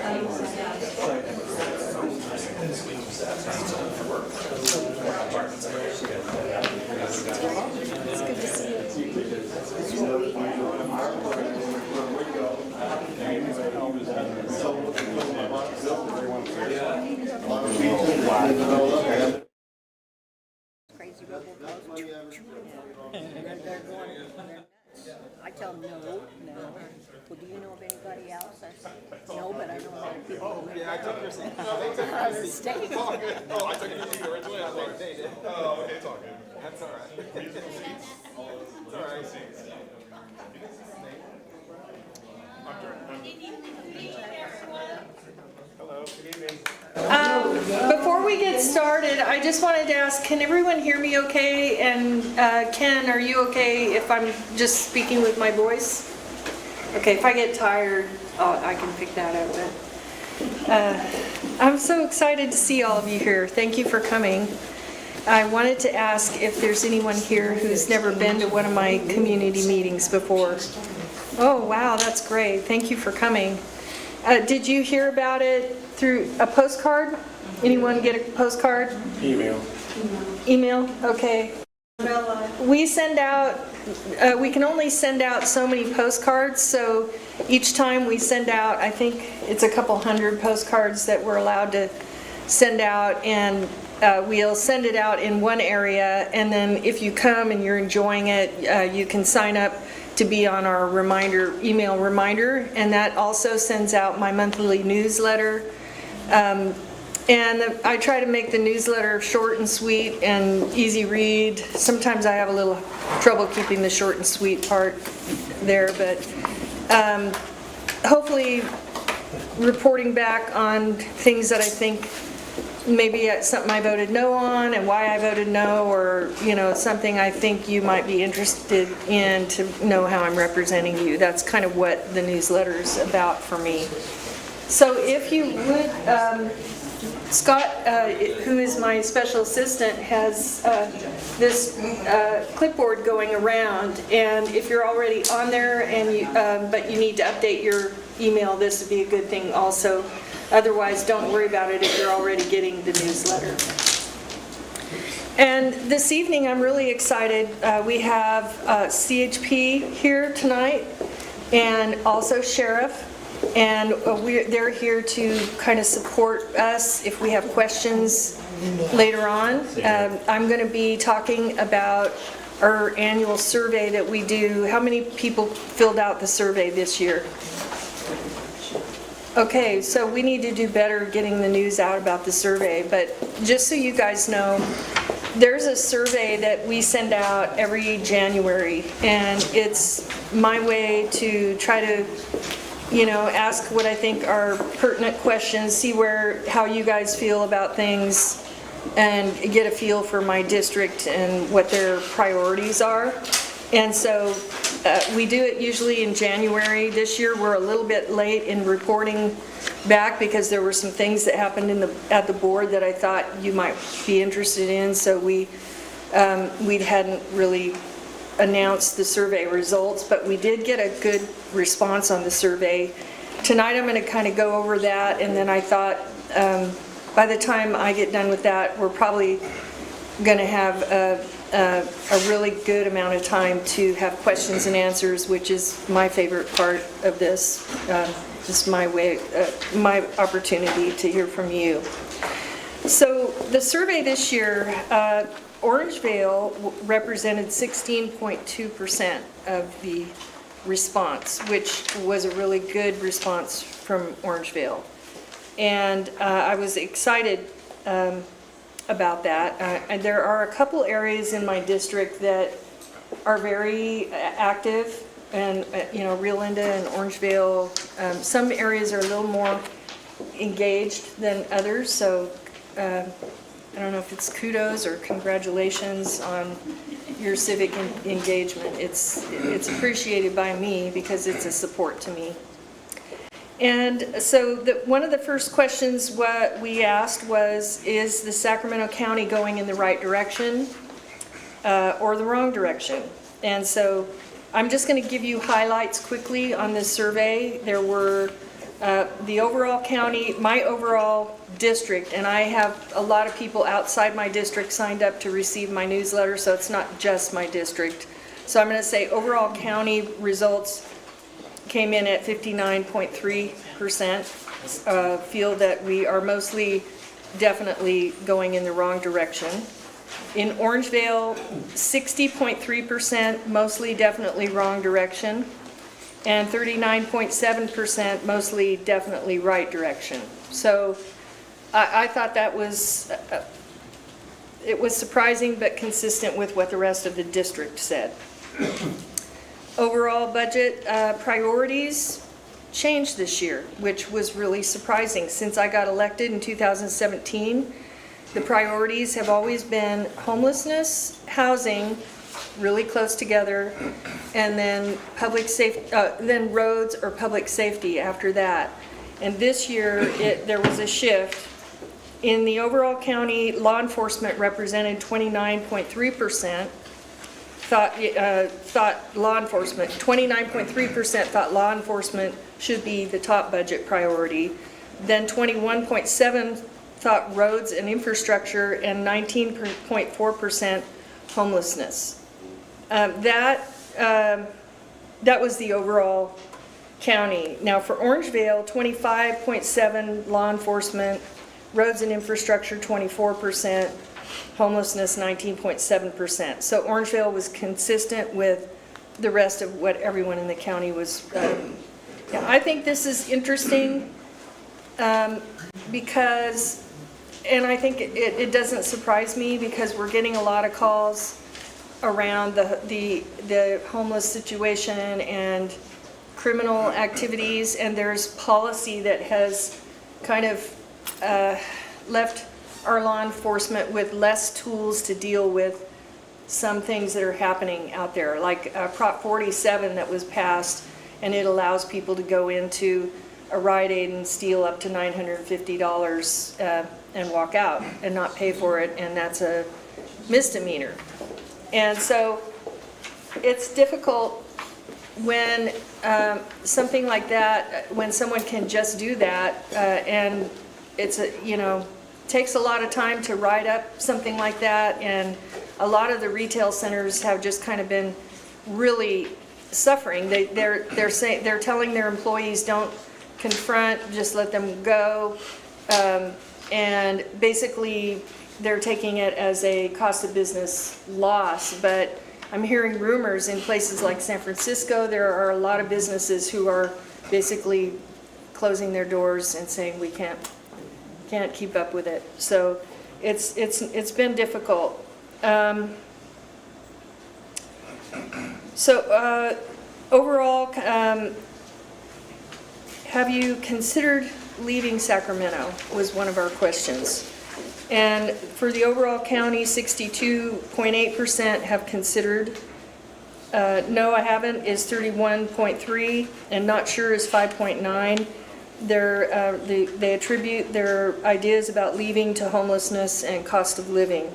good to see you. Crazy rebel goes. And they're going, I tell them, no. Well, do you know of anybody else? I said, no, but I know a lot of people who Yeah, I took your seat. out of the state. It's all good. Oh, I took your seat originally. I was like, dang it. Oh, okay, it's all good. That's all right. Musical seats? It's all right. Hello, good evening. Before we get started, I just wanted to ask, can everyone hear me okay? And Ken, are you okay if I'm just speaking with my voice? Okay, if I get tired, I can pick that up. But, I'm so excited to see all of you here. Thank you for coming. I wanted to ask if there's anyone here who's never been to one of my community meetings before. Oh, wow, that's great. Thank you for coming. Did you hear about it through a postcard? Anyone get a postcard? Email. Email? Okay. We send out, we can only send out so many postcards, so each time we send out, I think it's a couple hundred postcards that we're allowed to send out, and we'll send it out in one area, and then if you come and you're enjoying it, you can sign up to be on our email reminder, and that also sends out my monthly newsletter. And I try to make the newsletter short and sweet and easy read. Sometimes I have a little trouble keeping the short and sweet part there, but hopefully reporting back on things that I think maybe it's something I voted no on and why I voted no, or something I think you might be interested in to know how I'm representing you. That's kind of what the newsletter is about for me. So if you would, Scott, who is my special assistant, has this clipboard going around, and if you're already on there and but you need to update your email, this would be a good thing also. Otherwise, don't worry about it if you're already getting the newsletter. And this evening, I'm really excited. We have CHP here tonight, and also Sheriff. And they're here to kind of support us if we have questions later on. I'm going to be talking about our annual survey that we do. How many people filled out the survey this year? Okay, so we need to do better getting the news out about the survey. But just so you guys know, there's a survey that we send out every January, and it's my way to try to ask what I think are pertinent questions, see how you guys feel about things, and get a feel for my district and what their priorities are. And so we do it usually in January. This year we're a little bit late in reporting back because there were some things that happened at the board that I thought you might be interested in, so we hadn't really announced the survey results, but we did get a good response on the survey. Tonight I'm going to kind of go over that, and then I thought by the time I get done with that, we're probably going to have a really good amount of time to have questions and answers, which is my favorite part of this. Just my way, my opportunity to hear from you. So the survey this year, Orangevale represented 16.2% of the response, which was a really good response from Orangevale. And I was excited about that. And there are a couple areas in my district that are very active, and Rio Linda and Orangevale. Some areas are a little more engaged than others, so I don't know if it's kudos or congratulations on your civic engagement. It's appreciated by me because it's a support to me. And so one of the first questions what we asked was, is the Sacramento County going in the right direction or the wrong direction? And so I'm just going to give you highlights quickly on this survey. There were The overall county, my overall district, and I have a lot of people outside my district signed up to receive my newsletter, so it's not just my district. So I'm going to say overall county results came in at 59.3%. Feel that we are mostly definitely going in the wrong direction. In Orangevale, 60.3%, mostly definitely wrong direction, and 39.7% mostly definitely right direction. So I thought that was, it was surprising but consistent with what the rest of the district said. Overall budget priorities changed this year, which was really surprising. Since I got elected in 2017, the priorities have always been homelessness, housing, really close together, and then public safety, then roads or public safety after that. And this year, there was a shift. In the overall county, law enforcement represented 29.3%. Thought law enforcement, 29.3% thought law enforcement should be the top budget priority. Then 21.7% thought roads and infrastructure, and 19.4% homelessness. That was the overall county. Now for Orangevale, 25.7% law enforcement, roads and infrastructure 24%, homelessness 19.7%. So Orangevale was consistent with the rest of what everyone in the county was. Yeah, I think this is interesting because, and I think it doesn't surprise me because we're getting a lot of calls around the homeless situation and criminal activities, and there's policy that has kind of left our law enforcement with less tools to deal with some things that are happening out there, like Prop 47 that was passed, and it allows people to go into a Rite Aid and steal up to $950 and walk out and not pay for it, and that's a misdemeanor. And so it's difficult when something like that, when someone can just do that, and it's takes a lot of time to write up something like that, and a lot of the retail centers have just kind of been really suffering. They're saying, they're telling their employees, don't confront, just let them go, and basically they're taking it as a cost of business loss. But I'm hearing rumors in places like San Francisco, there are a lot of businesses who are basically closing their doors and saying we can't keep up with it. So it's been difficult. Overall, have you considered leaving Sacramento was one of our questions. And for the overall county, 62.8% have considered. No, I haven't is 31.3%, and not sure is 5.9%. They attribute their ideas about leaving to homelessness and cost of living.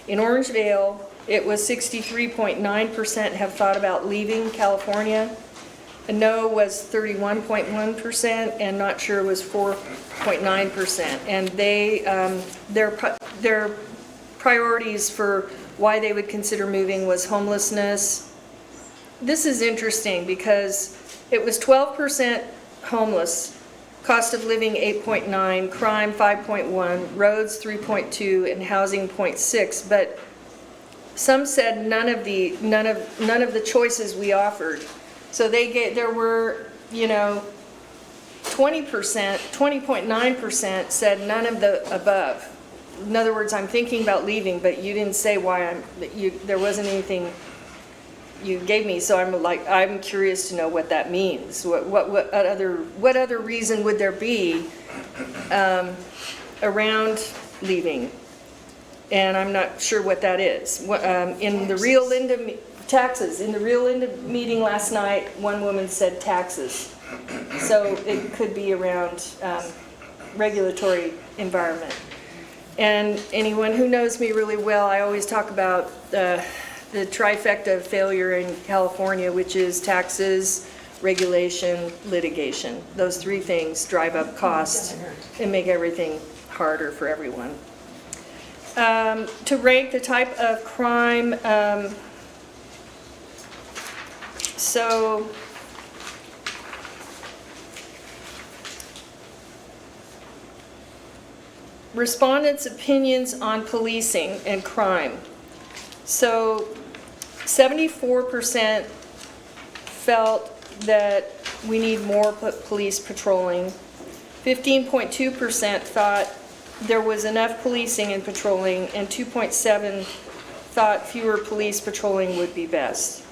In Orangevale, it was 63.9% have thought about leaving California. A no was 31.1%, and not sure was 4.9%. And their priorities for why they would consider moving was homelessness. This is interesting because it was 12% homeless, cost of living 8.9, crime 5.1, roads 3.2, and housing 0.6. But some said none of the choices we offered. So there were 20.9% said none of the above. In other words, I'm thinking about leaving, but you didn't say why there wasn't anything you gave me, so I'm curious to know what that means. What other reason would there be around leaving? And I'm not sure what that is. In the Rio Linda taxes, in the Rio Linda meeting last night, one woman said taxes. So it could be around regulatory environment. And anyone who knows me really well, I always talk about the trifecta of failure in California, which is taxes, regulation, litigation. Those three things drive up costs and make everything harder for everyone. To rank the type of crime, so respondents' opinions on policing and crime. So 74% felt that we need more police patrolling. 15.2% thought there was enough policing and patrolling, and 2.7 thought fewer police patrolling would be best.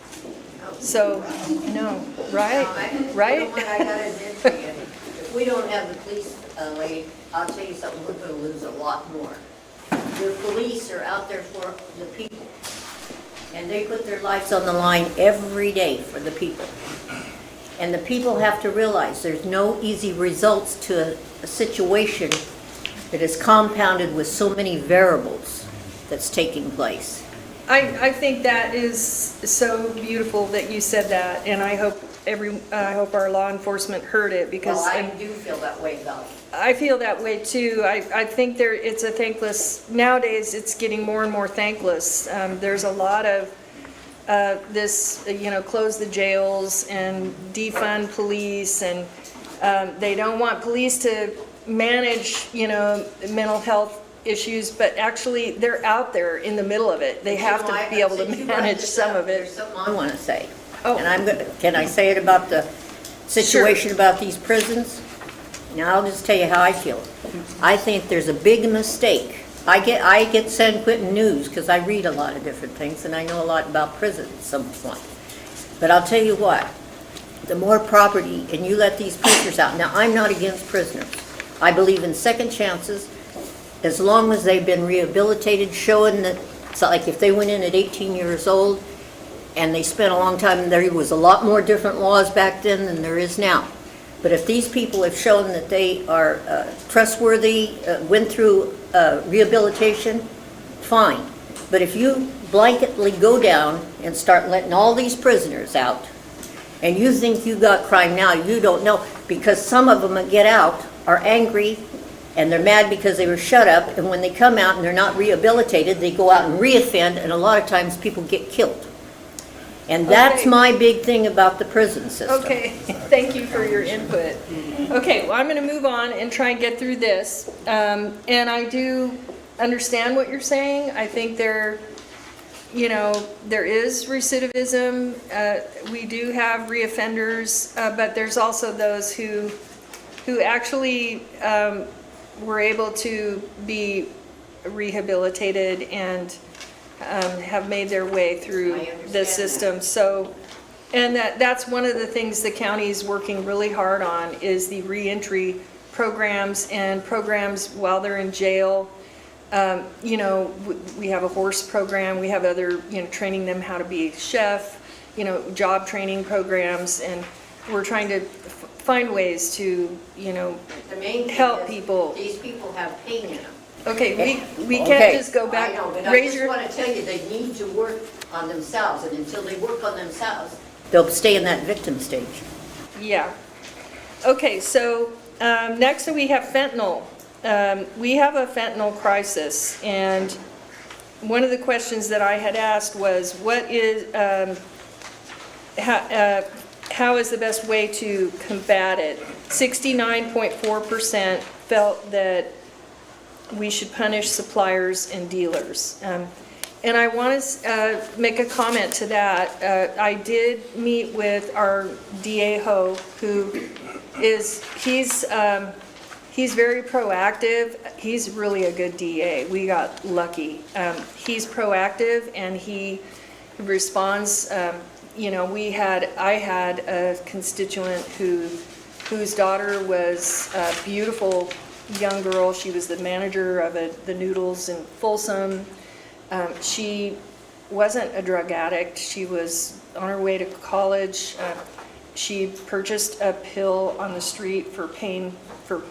So, no, right? Right? You know what I gotta admit to you? If we don't have the police lady, I'll tell you something, we're gonna lose a lot more. The police are out there for the people. And they put their lives on the line every day for the people. And the people have to realize there's no easy results to a situation that is compounded with so many variables that's taking place. I think that is so beautiful that you said that, and I hope our law enforcement heard it, because Well, I do feel that way about it. I feel that way too. I think it's a thankless, nowadays it's getting more and more thankless. There's a lot of this, close the jails and defund police, and they don't want police to manage, mental health issues, but actually they're out there in the middle of it. They have to be able to manage some of There's it. something I want to say. Oh. And can I say it about the situation about these prisons? Now, I'll just tell you how I feel. I think there's a big mistake. I get San Quentin news because I read a lot of different things, and I know a lot about prisons at some point. But I'll tell you what, the more property, and you let these prisoners out. Now, I'm not against prisoners. I believe in second chances, as long as they've been rehabilitated, showing that, it's like if they went in at 18 years old and they spent a long time, there was a lot more different laws back then than there is now. But if these people have shown that they are trustworthy, went through rehabilitation, fine. But if you blanketly go down and start letting all these prisoners out, and you think you got crime now, you don't know, because some of them that get out are angry and they're mad because they were shut up, and when they come out and they're not rehabilitated, they go out and reoffend, and a lot of times people get killed. And that's Okay. my big thing about the prison system. Okay, thank you for your input. Okay, well, I'm going to move on and try and get through this. And I do understand what you're saying. I think there is recidivism. We do have reoffenders, but there's also those who actually were able to be rehabilitated and have made their way through the system. So, and that's one of the things the county is working really hard on, is the reentry programs and programs while they're in jail. We have a horse program, we have other, training them how to be a chef, job training programs, and we're trying to find ways to, The main thing help is, people. these people have pain in them. Okay, we can't Okay, just go back. I know, but I Raise just your, want to tell you, they need to work on themselves, and until they work on themselves, they'll stay in that victim stage. yeah. Okay, so next we have fentanyl. We have a fentanyl crisis, and one of the questions that I had asked was, how is the best way to combat it? 69.4% felt that we should punish suppliers and dealers. And I want to make a comment to that. I did meet with our DA Ho, who is, he's very proactive. He's really a good DA. We got lucky. He's proactive and he responds. I had a constituent whose daughter was a beautiful young girl. She was the manager of the Noodles in Folsom. She wasn't a drug addict. She was on her way to college. She purchased a pill on the street for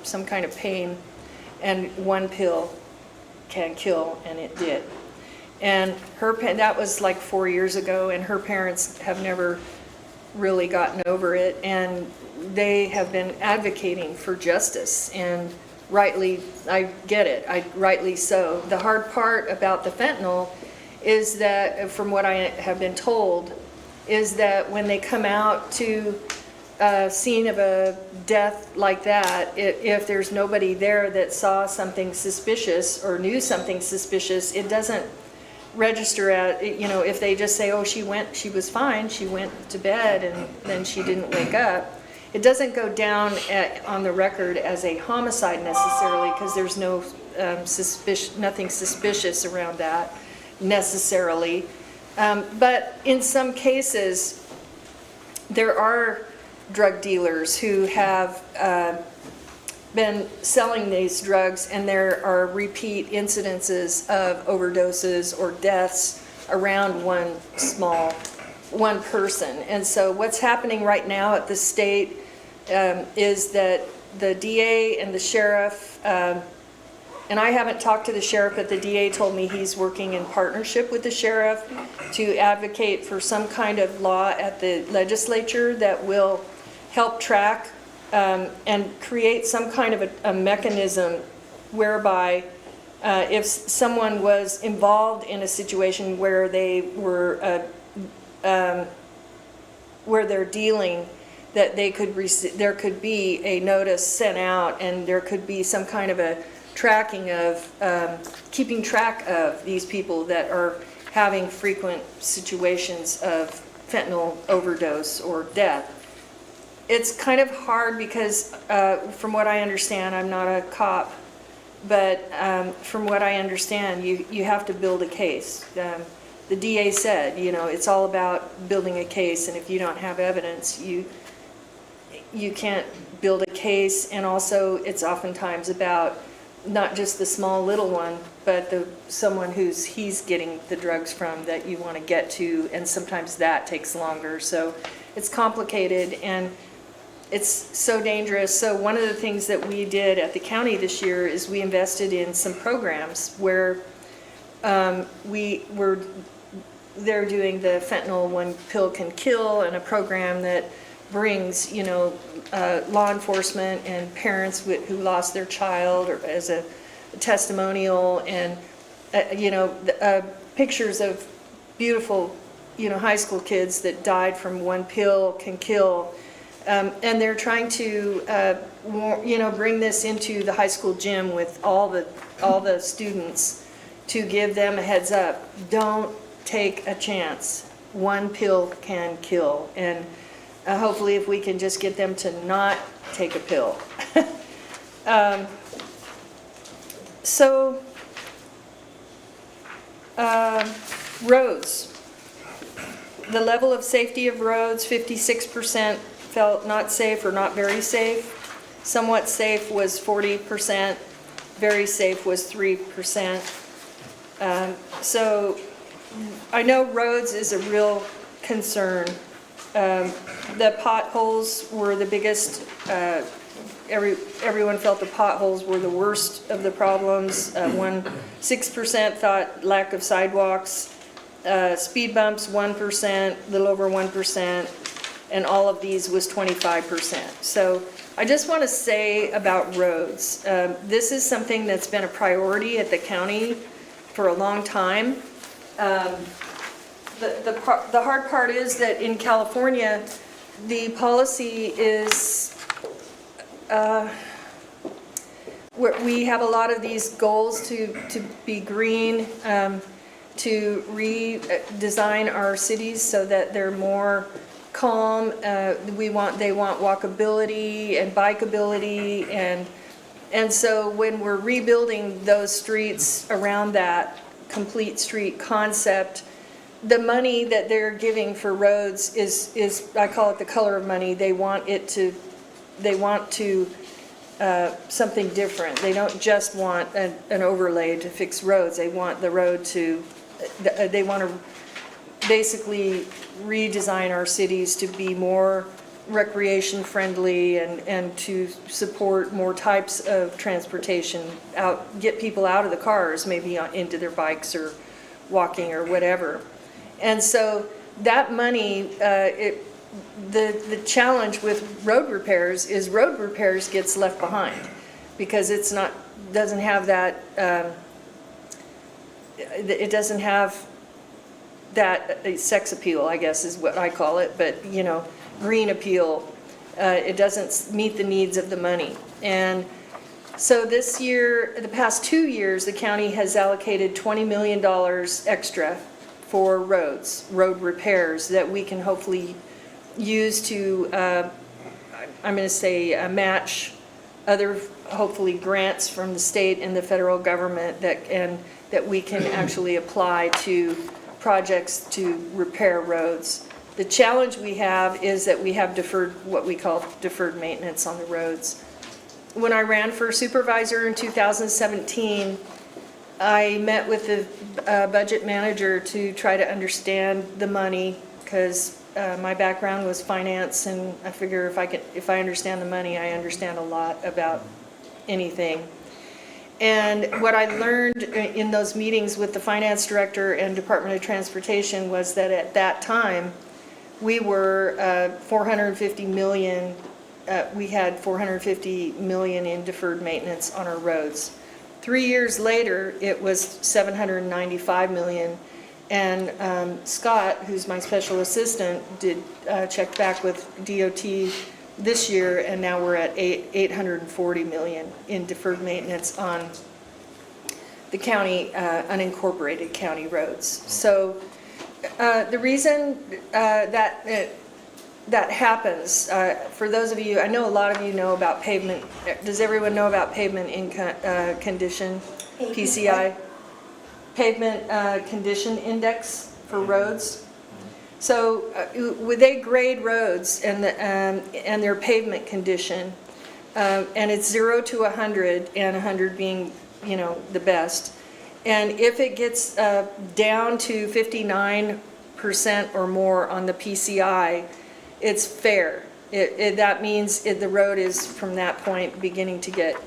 some kind of pain, and one pill can kill, and it did. And that was like 4 years ago, and her parents have never really gotten over it, and they have been advocating for justice, and rightly, I get it, rightly so. The hard part about the fentanyl is that, from what I have been told, is that when they come out to a scene of a death like that, if there's nobody there that saw something suspicious or knew something suspicious, it doesn't register at, you know, if they just say, oh, she was fine, she went to bed and then she didn't wake up. It doesn't go down on the record as a homicide necessarily, because there's no nothing suspicious around that necessarily. But in some cases, there are drug dealers who have been selling these drugs, and there are repeat incidences of overdoses or deaths around one person. And so what's happening right now at the state is that the DA and the sheriff, and I haven't talked to the sheriff, but the DA told me he's working in partnership with the sheriff to advocate for some kind of law at the legislature that will help track and create some kind of a mechanism whereby if someone was involved in a situation where they were where they're dealing, that they could there could be a notice sent out, and there could be some kind of a tracking of keeping track of these people that are having frequent situations of fentanyl overdose or death. It's kind of hard because from what I understand, I'm not a cop, but from what I understand, you have to build a case. The DA said, you know, it's all about building a case, and if you don't have evidence, you can't build a case. And also, it's oftentimes about not just the small little one, but someone he's getting the drugs from that you want to get to, and sometimes that takes longer. So it's complicated, and it's so dangerous. So one of the things that we did at the county this year is we invested in some programs where they're doing the fentanyl one pill can kill, and a program that brings, you know, law enforcement and parents who lost their child or as a testimonial, and you know, pictures of beautiful, you know, high school kids that died from one pill can kill. And they're trying to, you know, bring this into the high school gym with all the students to give them a heads up. Don't take a chance. One pill can kill. And hopefully if we can just get them to not take a pill. Roads. The level of safety of roads, 56% felt not safe or not very safe. Somewhat safe was 40%. Very safe was 3%. So I know roads is a real concern. The potholes were the biggest. Everyone felt the potholes were the worst of the problems. 6% thought lack of sidewalks. Speed bumps 1%, a little over 1%, and all of these was 25%. So I just want to say about roads, this is something that's been a priority at the county for a long time. The hard part is that in California, the policy is we have a lot of these goals to be green, to redesign our cities so that they're more calm. They want walkability and bikeability, and so when we're rebuilding those streets around that complete street concept, the money that they're giving for roads is I call it the color of money. They want something different. They don't just want an overlay to fix roads. They want the road to, they want to basically redesign our cities to be more recreation friendly and to support more types of transportation, get people out of the cars, maybe into their bikes or walking or whatever. And so that money, the challenge with road repairs is road repairs gets left behind because it's not, doesn't have that, it doesn't have that sex appeal, I guess is what I call it, but you know, green appeal. It doesn't meet the needs of the money. And so this year, the past 2 years, the county has allocated $20 million extra for roads, road repairs that we can hopefully use to, I'm going to say, match other, hopefully, grants from the state and the federal government that we can actually apply to projects to repair roads. The challenge we have is that we have deferred, what we call deferred maintenance on the roads. When I ran for supervisor in 2017, I met with the budget manager to try to understand the money because my background was finance, and I figure if I understand the money, I understand a lot about anything. And what I learned in those meetings with the finance director and Department of Transportation was that at that time, we were 450 million, we had 450 million in deferred maintenance on our roads. 3 years later, it was 795 million. And Scott, who's my special assistant, did check back with DOT this year, and now we're at 840 million in deferred maintenance on the county, unincorporated county roads. So the reason that happens, for those of you, I know a lot of you know about pavement. Does everyone know about pavement condition, PCI? Pavement condition index for roads. So they grade roads and their pavement condition, and it's 0 to 100, and 100 being, you know, the best. And if it gets down to 59% or more on the PCI, it's fair. That means the road is from that point beginning to get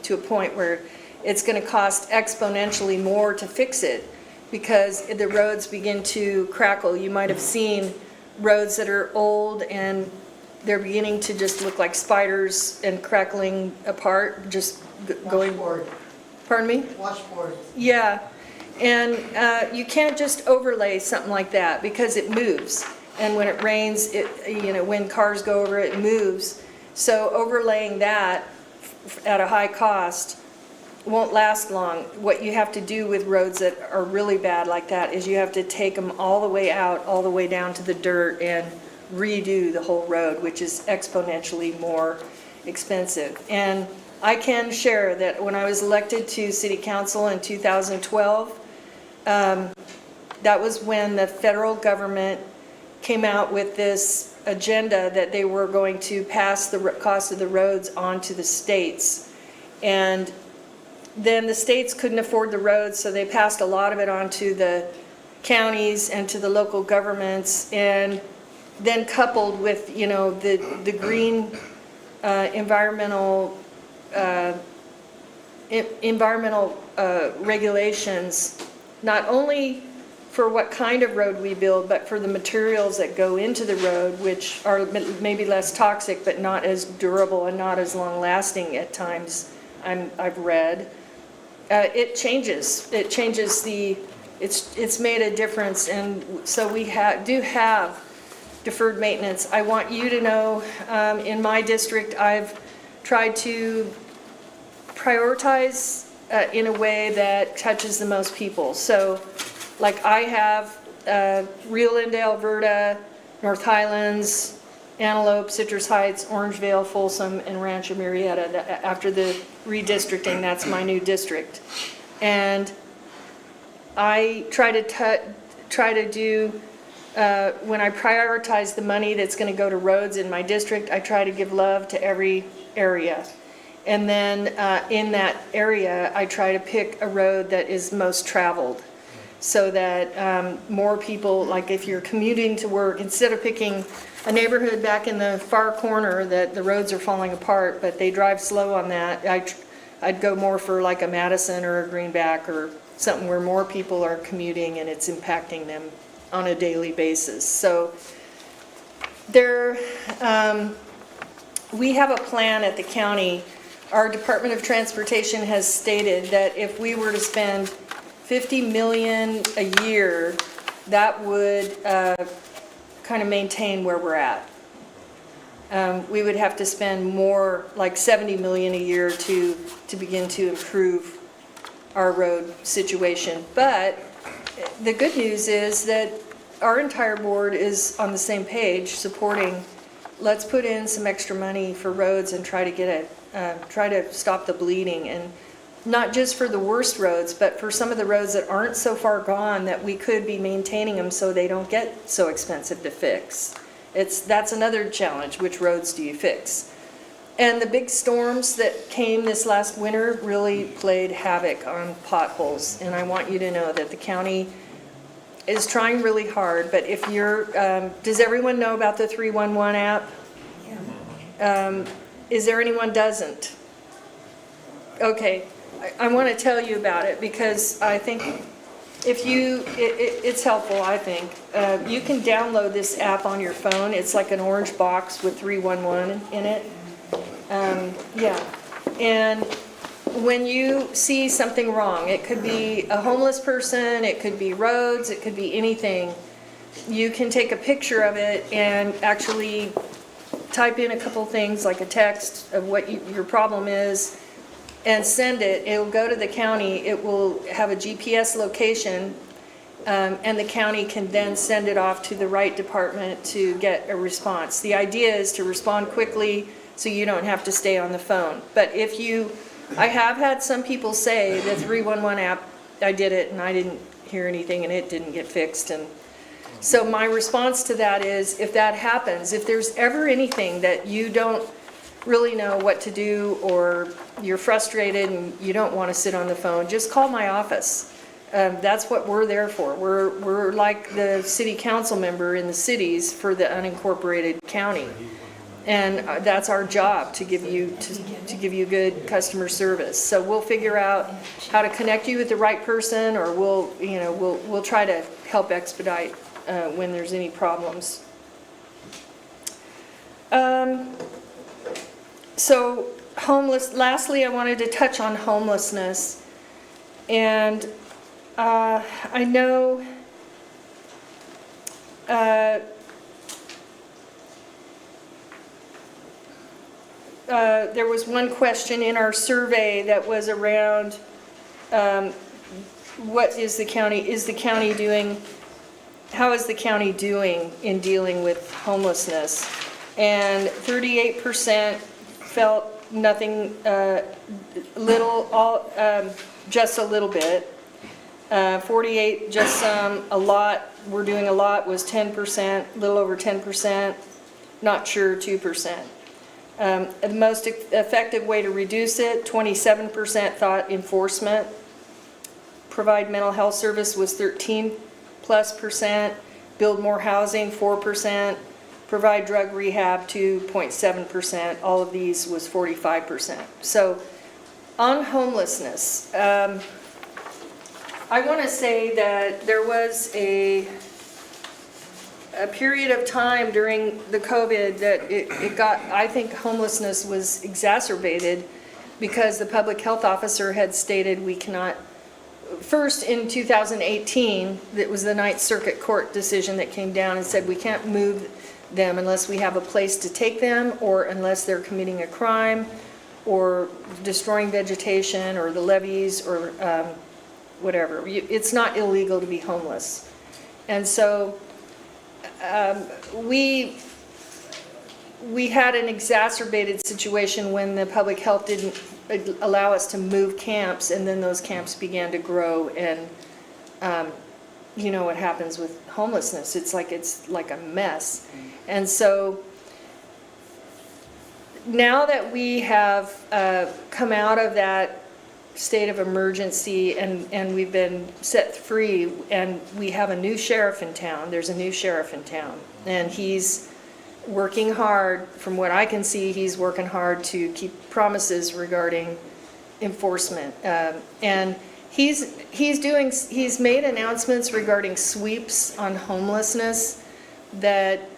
to a point where it's going to cost exponentially more to fix it because the roads begin to crackle. You might have seen roads that are old and they're beginning to just look like spiders and crackling apart, just going. Washboard. Pardon me? Washboard. Yeah, and you can't just overlay something like that because it moves. And when it rains, when cars go over it, it moves. So overlaying that at a high cost won't last long. What you have to do with roads that are really bad like that is you have to take them all the way out, all the way down to the dirt and redo the whole road, which is exponentially more expensive. And I can share that when I was elected to City Council in 2012, that was when the federal government came out with this agenda that they were going to pass the cost of the roads on to the states. And then the states couldn't afford the roads, so they passed a lot of it on to the counties and to the local governments, and then coupled with, you know, the green environmental regulations, not only for what kind of road we build, but for the materials that go into the road, which are maybe less toxic, but not as durable and not as long lasting at times, I've read. It changes. It changes it's made a difference, and so we do have deferred maintenance. I want you to know, in my district, I've tried to prioritize in a way that touches the most people. So, like I have Rio Linda, Alberta, North Highlands, Antelope, Citrus Heights, Orangevale, Folsom, and Rancho Murrieta. After the redistricting, that's my new district. And I try to do, when I prioritize the money that's going to go to roads in my district, I try to give love to every area. And then in that area, I try to pick a road that is most traveled, so that more people, like if you're commuting to work, instead of picking a neighborhood back in the far corner that the roads are falling apart, but they drive slow on that, I'd go more for like a Madison or a Greenback or something where more people are commuting and it's impacting them on a daily basis. So There, we have a plan at the county. Our Department of Transportation has stated that if we were to spend 50 million a year, that would kind of maintain where we're at. We would have to spend more, like 70 million a year to begin to improve our road situation. But the good news is that our entire board is on the same page supporting, let's put in some extra money for roads and try to get it, try to stop the bleeding. And not just for the worst roads, but for some of the roads that aren't so far gone that we could be maintaining them so they don't get so expensive to fix. That's another challenge. Which roads do you fix? And the big storms that came this last winter really played havoc on potholes. And I want you to know that the county is trying really hard. But if you're, does everyone know about the 311 app? Is there anyone doesn't? Okay, I want to tell you about it because I think if you, it's helpful, I think. You can download this app on your phone. It's like an orange box with 311 in it. Yeah, and when you see something wrong, it could be a homeless person, it could be roads, it could be anything, you can take a picture of it and actually type in a couple things like a text of what your problem is and send it. It'll go to the county, it will have a GPS location, and the county can then send it off to the right department to get a response. The idea is to respond quickly so you don't have to stay on the phone. But if you, I have had some people say the 311 app, I did it and I didn't hear anything and it didn't get fixed. And so my response to that is, if that happens, if there's ever anything that you don't really know what to do or you're frustrated and you don't want to sit on the phone, just call my office. That's what we're there for. We're like the city council member in the cities for the unincorporated county. And that's our job, to give you good customer service. So we'll figure out how to connect you with the right person, or we'll try to help expedite when there's any problems. So lastly, I wanted to touch on homelessness. And I know there was one question in our survey that was around what is the county doing, how is the county doing in dealing with homelessness? And 38% felt nothing, just a little bit. 48, just some. A lot, we're doing a lot was 10%, a little over 10%, not sure, 2%. The most effective way to reduce it, 27% thought enforcement. Provide mental health service was 13+%. Build more housing, 4%. Provide drug rehab, 2.7%. All of these was 45%. So on homelessness, I want to say that there was a period of time during the COVID that it got, I think homelessness was exacerbated because the public health officer had stated we cannot, first in 2018, it was the Ninth Circuit Court decision that came down and said we can't move them unless we have a place to take them, or unless they're committing a crime or destroying vegetation or the levees or whatever. It's not illegal to be homeless. And so we had an exacerbated situation when the public health didn't allow us to move camps, and then those camps began to grow, and you know what happens with homelessness. It's like a mess. And so now that we have come out of that state of emergency and we've been set free, and we have a new sheriff in town. There's a new sheriff in town, and he's working hard. From what I can see, he's working hard to keep promises regarding enforcement. And he's made announcements regarding sweeps on homelessness that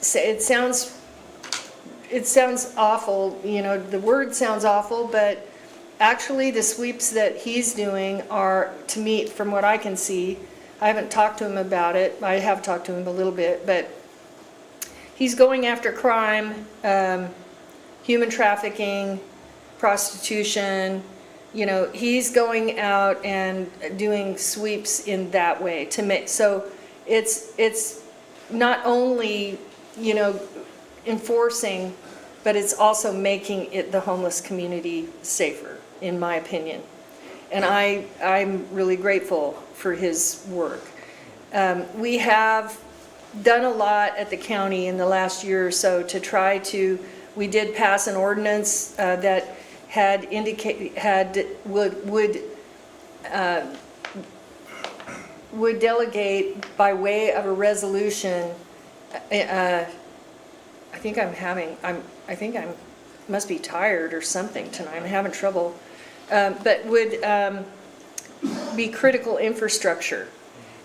it sounds awful, you know, the word sounds awful, but actually the sweeps that he's doing are, to me, from what I can see, I haven't talked to him about it, I have talked to him a little bit, but he's going after crime, human trafficking, prostitution, you know, he's going out and doing sweeps in that way to make, so it's not only, you know, enforcing, but it's also making it the homeless community safer, in my opinion. And I'm really grateful for his work. We have done a lot at the county in the last year or so to try to, we did pass an ordinance that had would delegate by way of a resolution. I think I must be tired or something tonight. I'm having trouble. But would be critical infrastructure.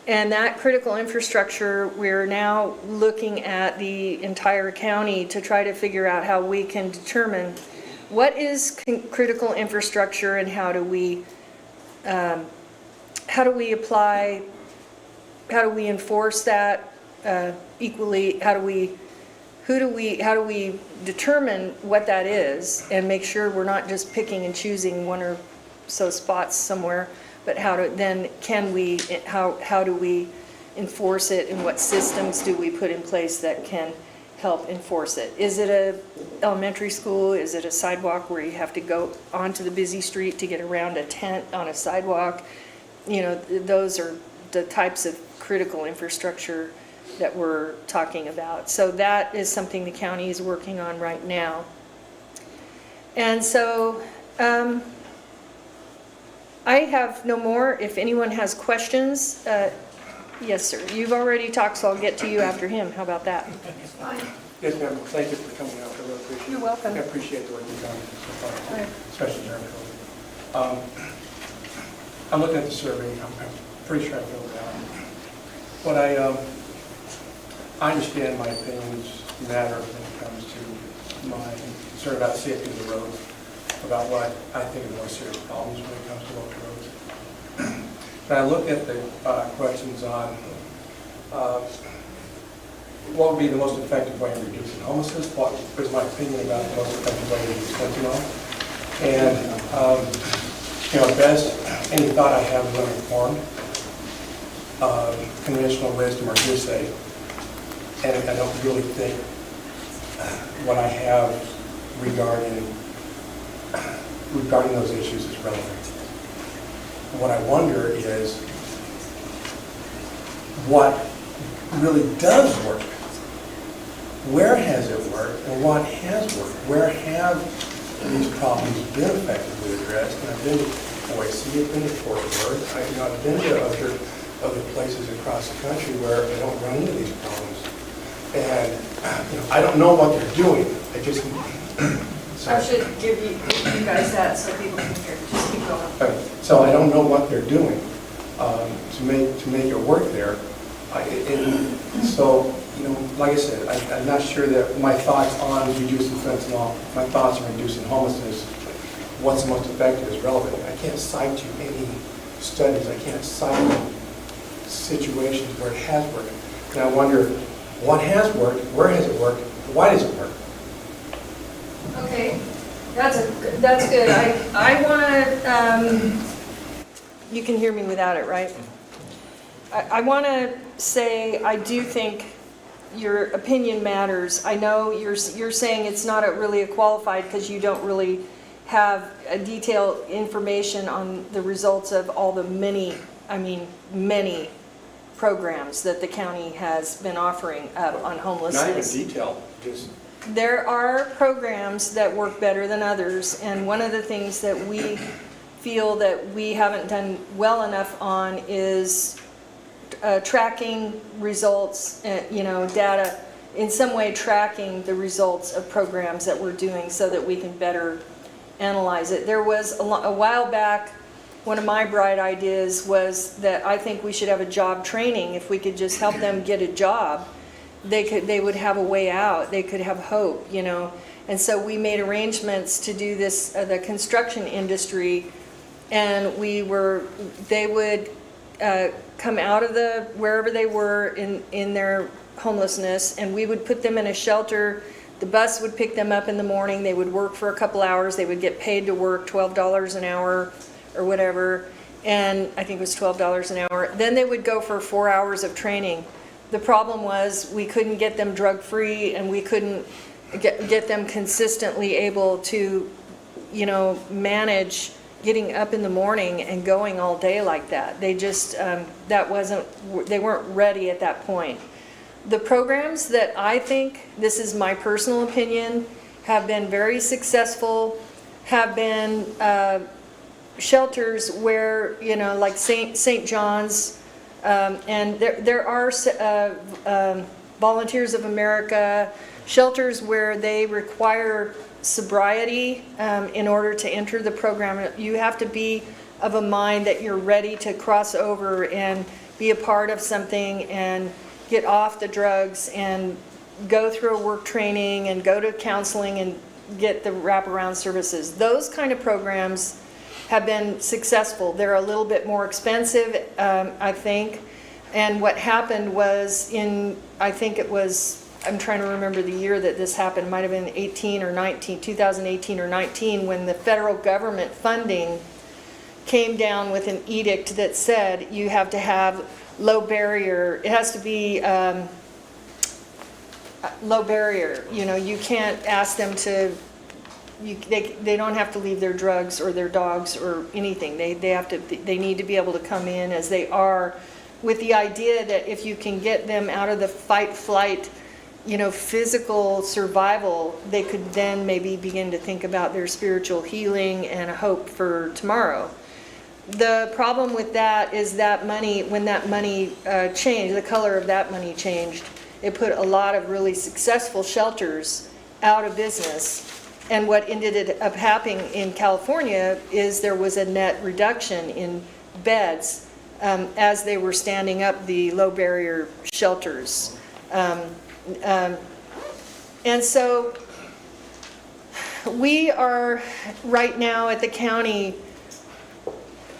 And that critical infrastructure, we're now looking at the entire county to try to figure out how we can determine what is critical infrastructure and how do we apply, how do we enforce that equally, how do we determine what that is and make sure we're not just picking and choosing one or so spots somewhere, but how do we enforce it, and what systems do we put in place that can help enforce it? Is it a elementary school? Is it a sidewalk where you have to go onto the busy street to get around a tent on a sidewalk? You know, those are the types of critical infrastructure that we're talking about. So that is something the county is working on right now. And so I have no more. If anyone has questions, yes, sir. You've already talked, so I'll get to you after him. How about that? Yes, ma'am. Thank you for coming out. I really appreciate it. You're welcome. I appreciate the work you've done so far, Right. especially during COVID. I'm looking at the survey. I'm pretty sure I filled it out. What I understand my opinions matter when it comes to my concern about safety of the roads, about what I think are more serious problems when it comes to local roads. But I look at the questions on what would be the most effective way of reducing homelessness, what is my opinion about the most effective way of reducing fentanyl, and you know, best any thought I have is uninformed, conventional wisdom or hearsay. And I don't really think what I have regarding those issues is relevant. What I wonder is what really does work. Where has it worked and what has worked? Where have these problems been effectively addressed? And I've been to Boise, I've been to Fort Worth, I've been to other places across the country where they don't run into these problems. And you know, I don't know what they're doing. I just. I should give you guys that so people can hear. Just keep going. Okay. So I don't know what they're doing to make it work there. And so, you know, like I said, I'm not sure that my thoughts on reducing fentanyl, my thoughts on reducing homelessness, what's the most effective is relevant. I can't cite you any studies. I can't cite you situations where it has worked. And I wonder what has worked, where has it worked, why does it work? Okay, that's good. I want to, you can hear me without it, right? I want to say I do think your opinion matters. I know you're saying it's not really a qualified because you don't really have a detailed information on the results of all the many programs that the county has been offering on homelessness. Not even detailed, just. There are programs that work better than others, and one of the things that we feel that we haven't done well enough on is tracking results, data, in some way tracking the results of programs that we're doing so that we can better analyze it. There was a while back, one of my bright ideas was that I think we should have a job training. If we could just help them get a job, they would have a way out, they could have hope, you know. And so we made arrangements to do this, the construction industry, and they would come out of wherever they were in their homelessness, and we would put them in a shelter. The bus would pick them up in the morning, they would work for a couple hours, they would get paid to work $12 an hour or whatever, and I think it was $12 an hour. Then they would go for 4 hours of training. The problem was we couldn't get them drug-free, and we couldn't get them consistently able to, you know, manage getting up in the morning and going all day like that. They just, they weren't ready at that point. The programs that I think, this is my personal opinion, have been very successful, have been shelters where, you know, like St. John's, and there are Volunteers of America, shelters where they require sobriety in order to enter the program. You have to be of a mind that you're ready to cross over and be a part of something and get off the drugs and go through a work training and go to counseling and get the wraparound services. Those kind of programs have been successful. They're a little bit more expensive, I think. And what happened was I think it was, I'm trying to remember the year that this happened, might have been 2018 or 19, when the federal government funding came down with an edict that said you have to have low barrier, it has to be low barrier, you know, you can't ask them to, they don't have to leave their drugs or their dogs or anything. They need to be able to come in as they are, with the idea that if you can get them out of the fight, flight, you know, physical survival, they could then maybe begin to think about their spiritual healing and a hope for tomorrow. The problem with that is that money, when that money changed, the color of that money changed, it put a lot of really successful shelters out of business. And what ended up happening in California is there was a net reduction in beds as they were standing up the low barrier shelters. And so we are right now at the county,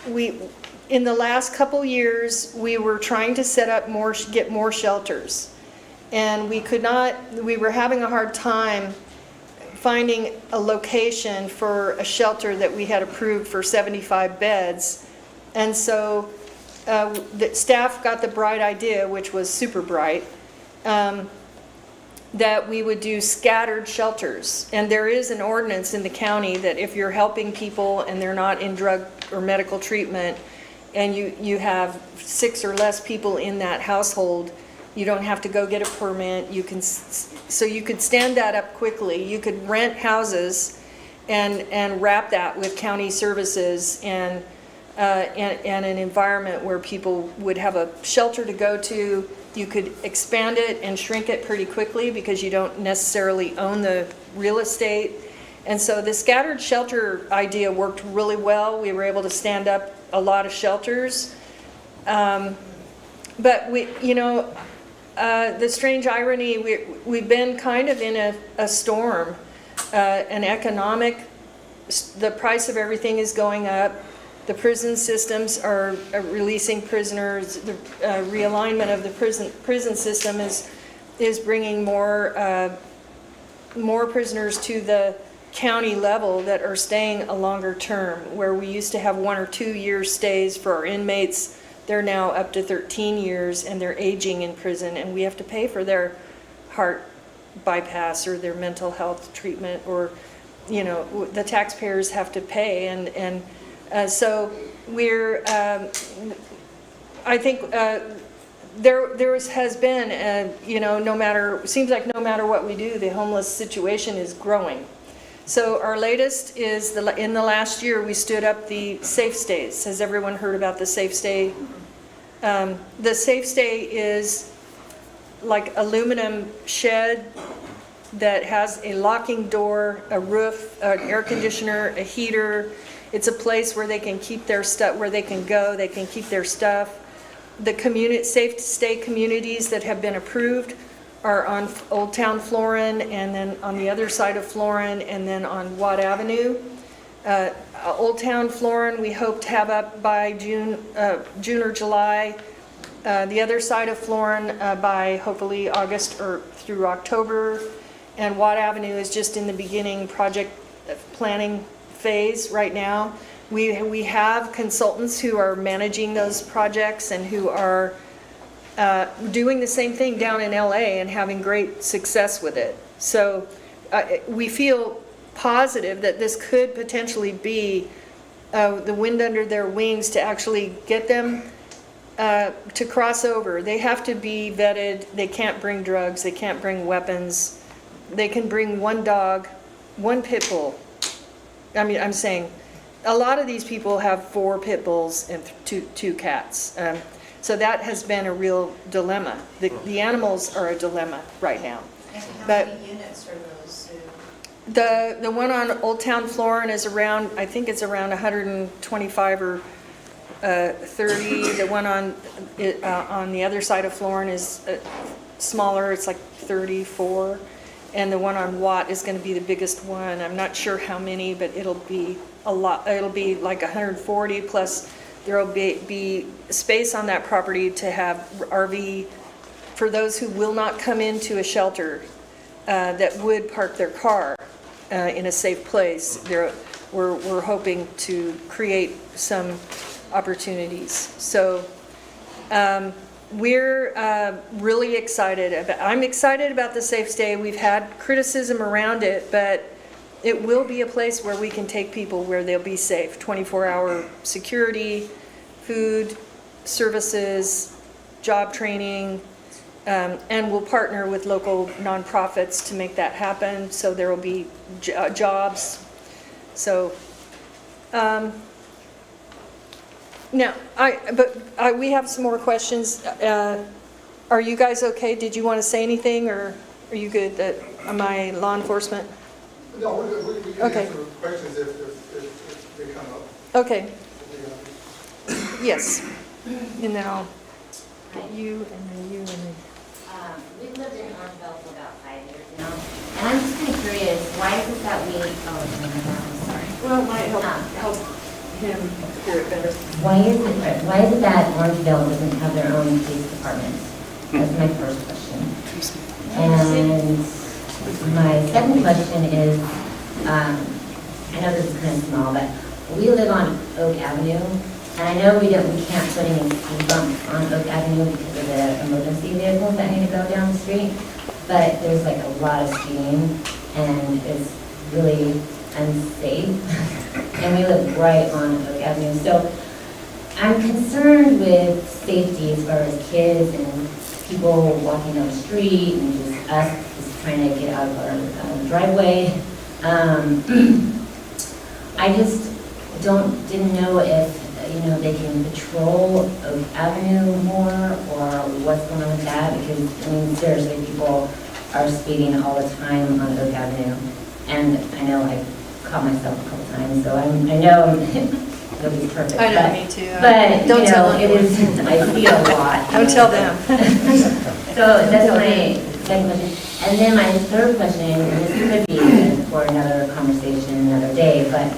in the last couple years, we were trying to set up get more shelters. And we were having a hard time finding a location for a shelter that we had approved for 75 beds. And so the staff got the bright idea, which was super bright, that we would do scattered shelters. And there is an ordinance in the county that if you're helping people and they're not in drug or medical treatment, and you have 6 or less people in that household, you don't have to go get a permit. So you could stand that up quickly. You could rent houses and wrap that with county services and an environment where people would have a shelter to go to. You could expand it and shrink it pretty quickly because you don't necessarily own the real estate. And so the scattered shelter idea worked really well. We were able to stand up a lot of shelters. But the strange irony, we've been kind of in a storm, an economic, the price of everything is going up. The prison systems are releasing prisoners. The realignment of the prison system is bringing more prisoners to the county level that are staying a longer term. Where we used to have 1 or 2 year stays for our inmates, they're now up to 13 years, and they're aging in prison, and we have to pay for their heart bypass or their mental health treatment, or the taxpayers have to pay, and so we're, I think there has been, seems like no matter what we do, the homeless situation is growing. So our latest is, in the last year, we stood up the Safe Stays. Has everyone heard about the Safe Stay? The Safe Stay is like aluminum shed that has a locking door, a roof, an air conditioner, a heater. It's a place where they can keep their stuff, where they can go, they can keep their stuff. The Safe Stay communities that have been approved are on Old Town Florin, and then on the other side of Florin, and then on Watt Avenue. Old Town Florin, we hope to have up by June or July. The other side of Florin by hopefully August or through October. And Watt Avenue is just in the beginning project planning phase right now. We have consultants who are managing those projects and who are doing the same thing down in LA and having great success with it. So we feel positive that this could potentially be the wind under their wings to actually get them to cross over. They have to be vetted. They can't bring drugs. They can't bring weapons. They can bring one dog, one pit bull. I mean, I'm saying a lot of these people have 4 pit bulls and two cats. So that has been a real dilemma. The animals are a dilemma right now. And how But many units are those? the one on Old Town Florin is around, I think it's around 125 or 30. The one on the other side of Florin is smaller, it's like 34. And the one on Watt is going to be the biggest one. I'm not sure how many, but it'll be a lot. It'll be like 140, plus there'll be space on that property to have RV for those who will not come into a shelter that would park their car in a safe place. We're hoping to create some opportunities. So we're really excited. I'm excited about the Safe Stay. We've had criticism around it, but it will be a place where we can take people where they'll be safe. 24-hour security, food, services, job training, and we'll partner with local nonprofits to make that happen. So there will be jobs. So now, we have some more questions. Are you guys okay? Did you want to say anything, or are you good? Am I law enforcement? No, we can Okay. answer questions if they come up. Okay. Yes. And then I'll get you, and then you, and then. We've lived in Orangevale for about 5 years now, and I'm just kind of curious, why is it that we, I'm sorry. Well, it might help him hear it better. Why is it that Orangevale doesn't have their own police department? That's my first question. And my second question is, I know this is kind of small, but we live on Oak Avenue, and I know we can't put any speed bumps on Oak Avenue because of the emergency vehicles that need to go down the street, but there's like a lot of speeding, and it's really unsafe, and we live right on Oak Avenue. So I'm concerned with safety as far as kids and people walking down the street, and just us just trying to get out of our driveway. I just didn't know if they can patrol Oak Avenue more, or what's going on with that, because I mean seriously, people are speeding all the time on Oak Avenue, and I know I caught myself a couple times, so I know nobody's perfect. I know, but, me too. But Don't tell them. it is, I see it a lot. Don't tell them. So that's my second question. And then my third question, and this could be for another conversation another day, but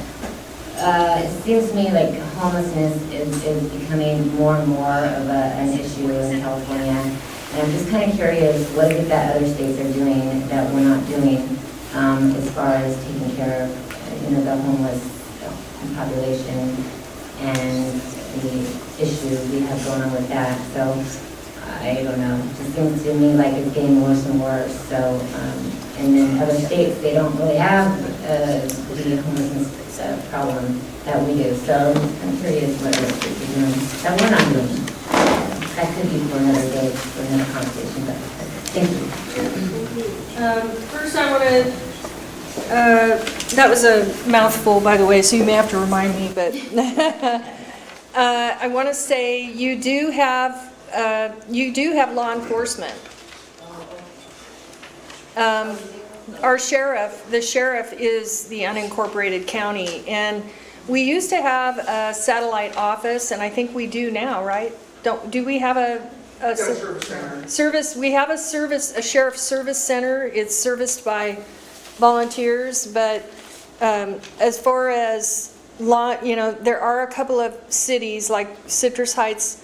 it seems to me like homelessness is becoming more and more of an issue in California. And I'm just kind of curious, what is it that other states are doing that we're not doing as far as taking care of the homeless population and the issue we have going on with that. So I don't know, it just seems to me like it's getting worse and worse. So and then other states, they don't really have the homelessness problem that we do. So I'm curious what other states are doing that we're not doing. That could be for another day, for another conversation, but thank you. First, I want to, that was a mouthful, by the way, so you may have to remind me, but I want to say you do have law enforcement. Our sheriff, the sheriff is the unincorporated county, and we used to have a satellite office, and I think we do now, right? Do we have got a service center. Service, we have a sheriff's service center. It's serviced by volunteers, but as far as law, there are a couple of cities, like Citrus Heights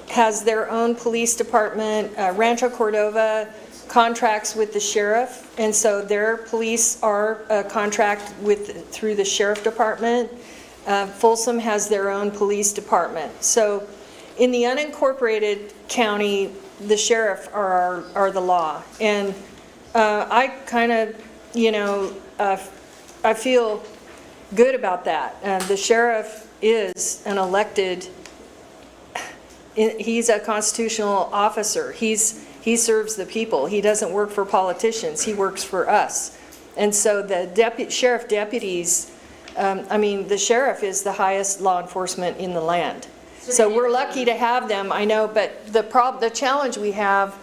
has their own police department. Rancho Cordova contracts with the sheriff, and so their police are contract through the sheriff department. Folsom has their own police department. So in the unincorporated county, the sheriff are the law. And I kind of, I feel good about that. The sheriff is an elected, he's a constitutional officer. He serves the people. He doesn't work for politicians. He works for us. And so the sheriff deputies, the sheriff is the highest law enforcement in the land. So we're lucky to have them, I know, but the challenge we have,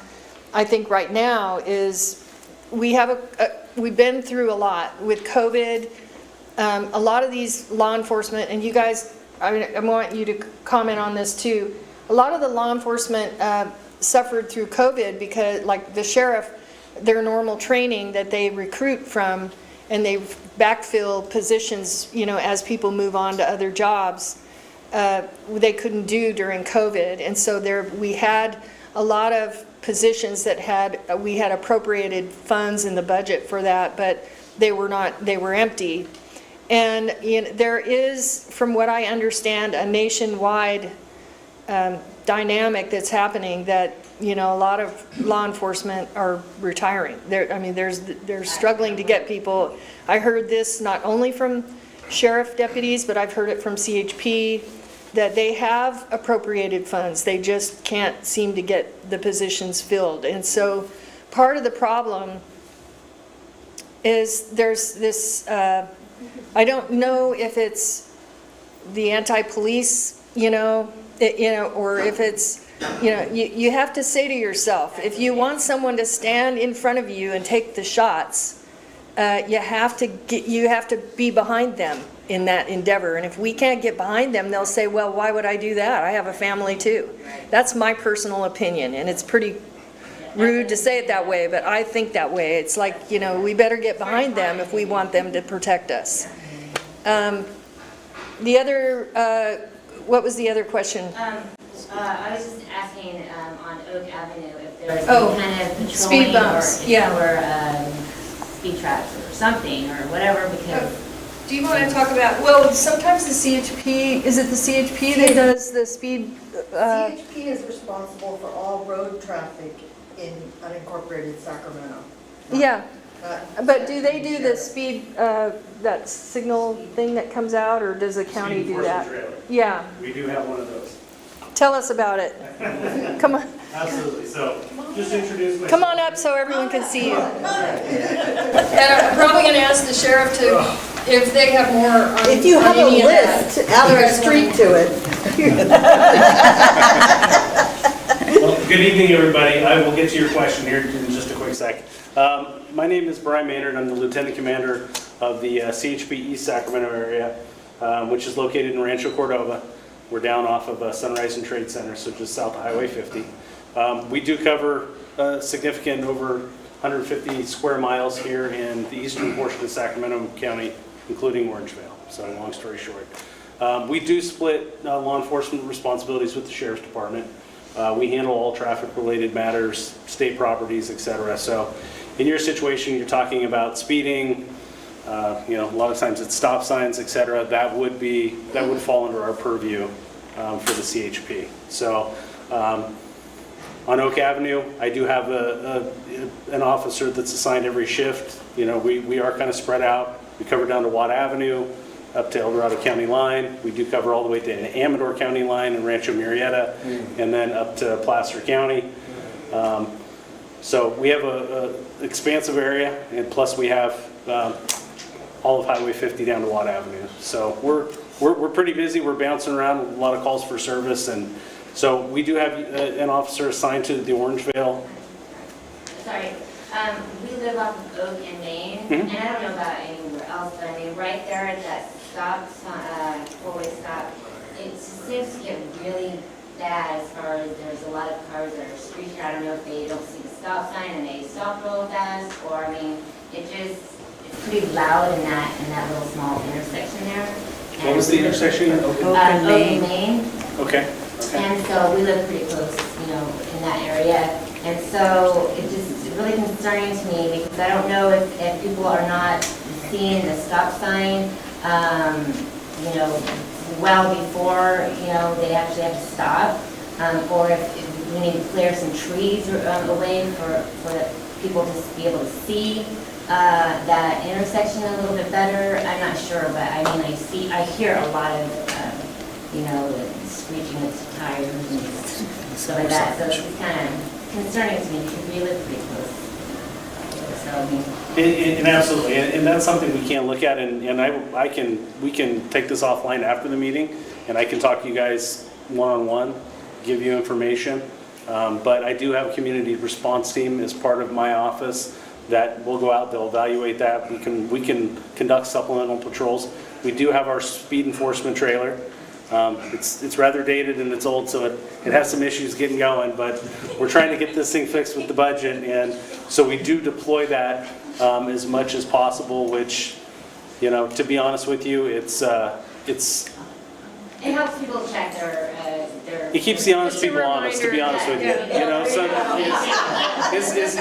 I think right now, is we've been through a lot with COVID. A lot of these law enforcement, and you guys, I want you to comment on this too. A lot of the law enforcement suffered through COVID because, like the sheriff, their normal training that they recruit from, and they backfill positions, as people move on to other jobs, they couldn't do during COVID. And so we had a lot of positions that we had appropriated funds in the budget for that, but they were empty. And there is, from what I understand, a nationwide dynamic that's happening that, a lot of law enforcement are retiring. They're struggling to get people. I heard this not only from sheriff deputies, but I've heard it from CHP, that they have appropriated funds. They just can't seem to get the positions filled. And so part of the problem is there's this, I don't know if it's the anti-police, or if it's, you have to say to yourself, if you want someone to stand in front of you and take the shots, you have to be behind them in that endeavor. And if we can't get behind them, they'll say, well, why would I do that? I have a family too. That's my personal opinion, and it's pretty rude to say it that way, but I think that way. It's like, we better get behind them if we want them to protect us. The other, what was the other question? I was just asking on Oak Avenue if there was Oh, any kind of patrolling speed bumps, or speed traps or something or whatever, because Do you want to talk about, well, sometimes the CHP, is it the CHP that does the speed? CHP is responsible for all road traffic in unincorporated Sacramento. Yeah, Not- but do they do the speed, that signal thing that comes out, or does the county do that? Speed enforcement trailer. Yeah, We do have one of those. tell us about it. Come on, Absolutely. So just introduce myself. come on up so everyone can see you. And I'm probably going to ask the sheriff if they have more on If you have a any of that. list, add a street to it. Well, good evening, everybody. I will get to your question here in just a quick sec. My name is Brian Maynard. I'm the Lieutenant Commander of the CHP East Sacramento area, which is located in Rancho Cordova. We're down off of Sunrise and Trade Center, so just south of Highway 50. We do cover significant over 150 square miles here in the eastern portion of Sacramento County, including Orangevale. So long story short. We do split law enforcement responsibilities with the Sheriff's Department. We handle all traffic-related matters, state properties, etc. So in your situation, you're talking about speeding, a lot of times it's stop signs, etc. That would fall under our purview for the CHP. So on Oak Avenue, I do have an officer that's assigned every shift. We are kind of spread out. We cover down to Watt Avenue, up to El Dorado County line. We do cover all the way to the Amador County line and Rancho Murrieta, and then up to Placer County. So we have an expansive area, and plus we have all of Highway 50 down to Watt Avenue. So we're pretty busy. We're bouncing around, a lot of calls for service, and so we do have an officer assigned to the Orangevale. sorry, we live off of Oak and Main, and I don't know about anywhere else, but right there at that stop, four-way stop, it seems to get really bad as far as there's a lot of cars that are street here. I don't know if they don't see the stop sign and they stop real fast, or I mean, it's pretty loud in that little small intersection there. What was the intersection? Open Main. Okay. And so we live pretty close, in that area. And so it's just really concerning to me because I don't know if people are not seeing the stop sign, well before, they actually have to stop. Or if we need to clear some trees away for people to be able to see that intersection a little bit better. I'm not sure, but I mean, I hear a lot of, screeching of tires and stuff like that. So it's kind of concerning to me because we live pretty close. So, I mean. And absolutely, and that's something we can't look at, and we can take this offline after the meeting, and I can talk to you guys one-on-one, give you information. But I do have a community response team as part of my office that will go out, they'll evaluate that. We can conduct supplemental patrols. We do have our speed enforcement trailer. It's rather dated and it's old, so it has some issues getting going, but we're trying to get this thing fixed with the budget, and so we do deploy that as much as possible, which, to be honest with you, it helps people check their. It keeps the honest people honest, to be honest with you. So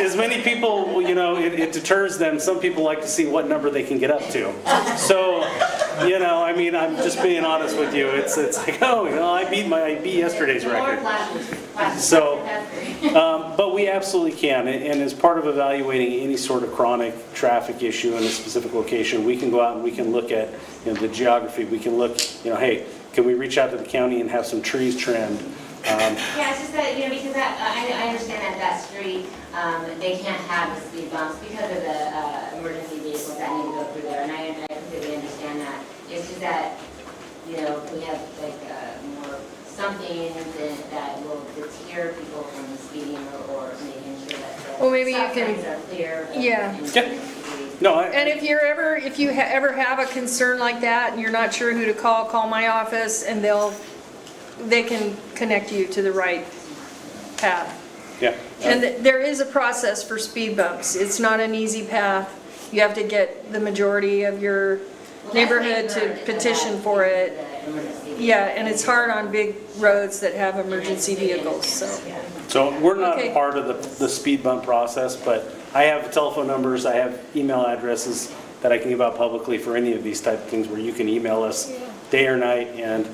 as many people, it deters them. Some people like to see what number they can get up to. So, I mean, I'm just being honest with you. It's like, I beat yesterday's record. So, but we absolutely can. And as part of evaluating any sort of chronic traffic issue in a specific location, we can go out and we can look at the geography. We can look, hey, can we reach out to the county and have some trees trimmed? Yeah, it's just that, because I understand that street, they can't have the speed bumps because of the emergency vehicles that need to go through there, and I completely understand that. It's just that, we have more something that will deter people from speeding or making sure that the stop signs are clear. Yeah. No, And if you ever have a concern like that and you're not sure who to call my office, and they can connect you to the right path. Yeah. And there is a process for speed bumps. It's not an easy path. You have to get the majority of your neighborhood to petition for it. Yeah, and it's hard on big roads that have emergency vehicles, So we're not a part of the speed bump process, but I have telephone numbers, I have email addresses that I can give out publicly for any of these type of things where you can email us day or night, and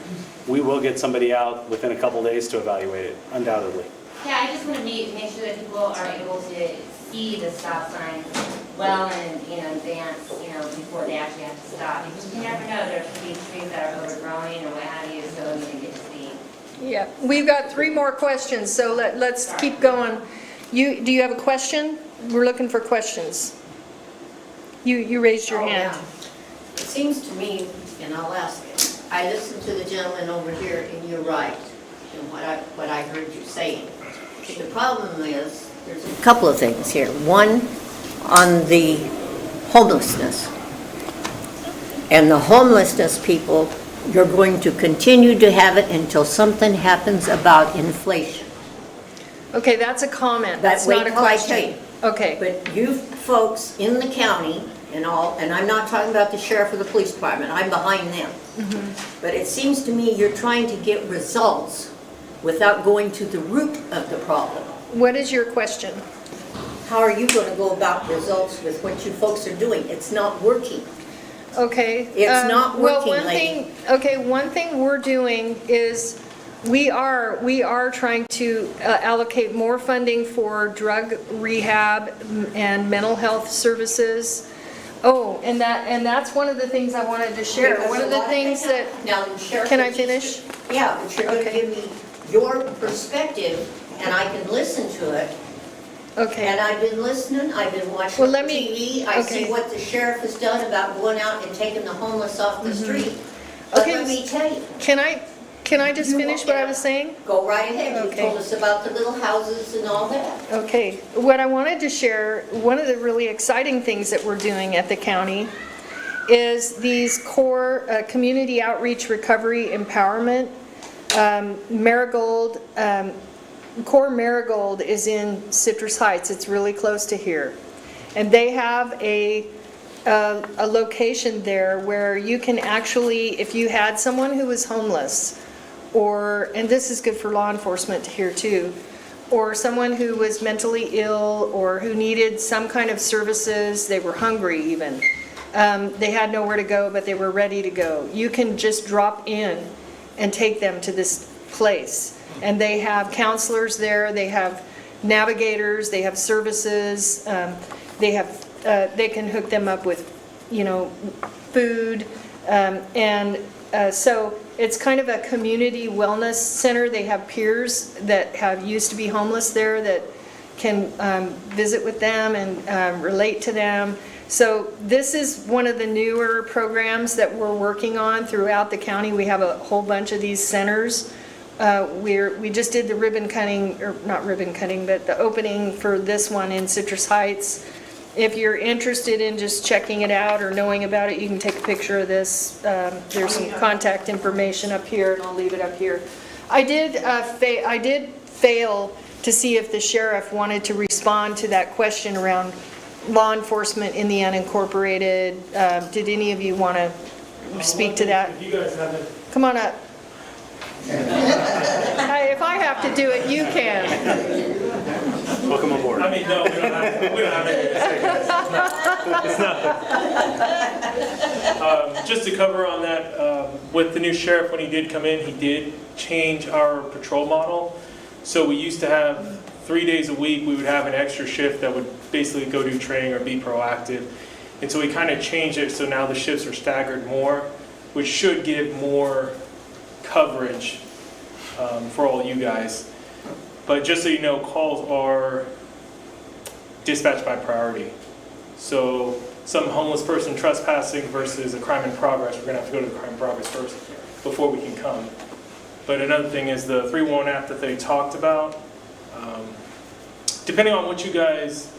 we will get somebody out within a couple days to evaluate it, undoubtedly. Yeah, I just want to make sure that people are able to see the stop sign well in advance, before they actually have to stop. Because you never know, there could be trees that are overgrowing or what have you, so you can get to see. Yeah, we've got 3 more questions, so let's keep going. Do you have a question? We're looking for questions. You raised your hand. It seems to me, and I'll ask it, I listened to the gentleman over here, and you're right in what I heard you saying. The problem is, there's a couple of things here. One, on the homelessness. And the homelessness people, you're going to continue to have it until something happens about inflation. Okay, that's a comment. That's not a question. Okay. But you folks in the county and all, and I'm not talking about the sheriff or the police department, I'm behind them. But it seems to me you're trying to get results without going to the root of the problem. What is your question? How are you going to go about results with what you folks are doing? It's not working. Okay. It's not working, well, one thing we're doing is we are trying to allocate more funding for drug rehab and mental health services. Oh, and that's one of the things I wanted to share. One of the things that, can I finish? Yeah, but you're going to give me your perspective, and I can listen to it. Okay. And I've been listening, I've been watching TV, I see what the sheriff has done about going out and taking the homeless off the street. But let me tell you. Can I just finish what I was saying? Go right ahead, you told us about the little houses and all that. Okay, what I wanted to share, one of the really exciting things that we're doing at the county is these core community outreach recovery empowerment Marigold, Core Marigold is in Citrus Heights. It's really close to here. And they have a location there where you can actually, if you had someone who was homeless, or, and this is good for law enforcement to hear too, or someone who was mentally ill or who needed some kind of services, they were hungry even. They had nowhere to go, but they were ready to go. You can just drop in and take them to this place. And they have counselors there, they have navigators, they have services, they can hook them up with, food. So it's kind of a community wellness center. They have peers that have used to be homeless there that can visit with them and relate to them. So this is one of the newer programs that we're working on throughout the county. We have a whole bunch of these centers. We just did the ribbon cutting, or not ribbon cutting, but the opening for this one in Citrus Heights. If you're interested in just checking it out or knowing about it, you can take a picture of this. There's some contact information up here, and I'll leave it up here. I did fail to see if the sheriff wanted to respond to that question around law enforcement in the unincorporated. Did any of you want to speak to that? If you guys haven't. Come on up. If I have to do it, you can. Welcome aboard. I mean, no, we don't have anything to say. It's nothing. Just to cover on that, with the new sheriff, when he did come in, he did change our patrol model. So we used to have 3 days a week, we would have an extra shift that would basically go do training or be proactive. And so we kind of changed it, so now the shifts are staggered more, which should give more coverage for all you guys. But just so you know, calls are dispatched by priority. So some homeless person trespassing versus a crime in progress, we're gonna have to go to the crime in progress first before we can come. But another thing is the 311 app that they talked about. Depending on what you guys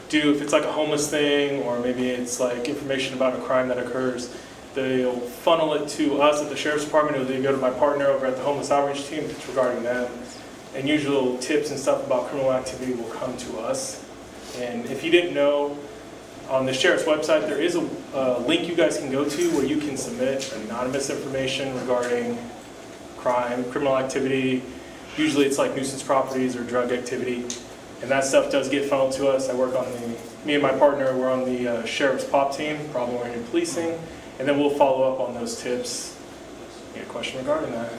do, if it's like a homeless thing or maybe it's like information about a crime that occurs, they'll funnel it to us at the Sheriff's Department, or they go to my partner over at the Homeless Outreach Team if it's regarding them. And usual tips and stuff about criminal activity will come to us. And if you didn't know, on the Sheriff's website, there is a link you guys can go to where you can submit anonymous information regarding crime, criminal activity. Usually it's like nuisance properties or drug activity. And that stuff does get funneled to us. I work on me and my partner, we're on the Sheriff's POP team, problem-oriented policing. And then we'll follow up on those tips. You got a question regarding that?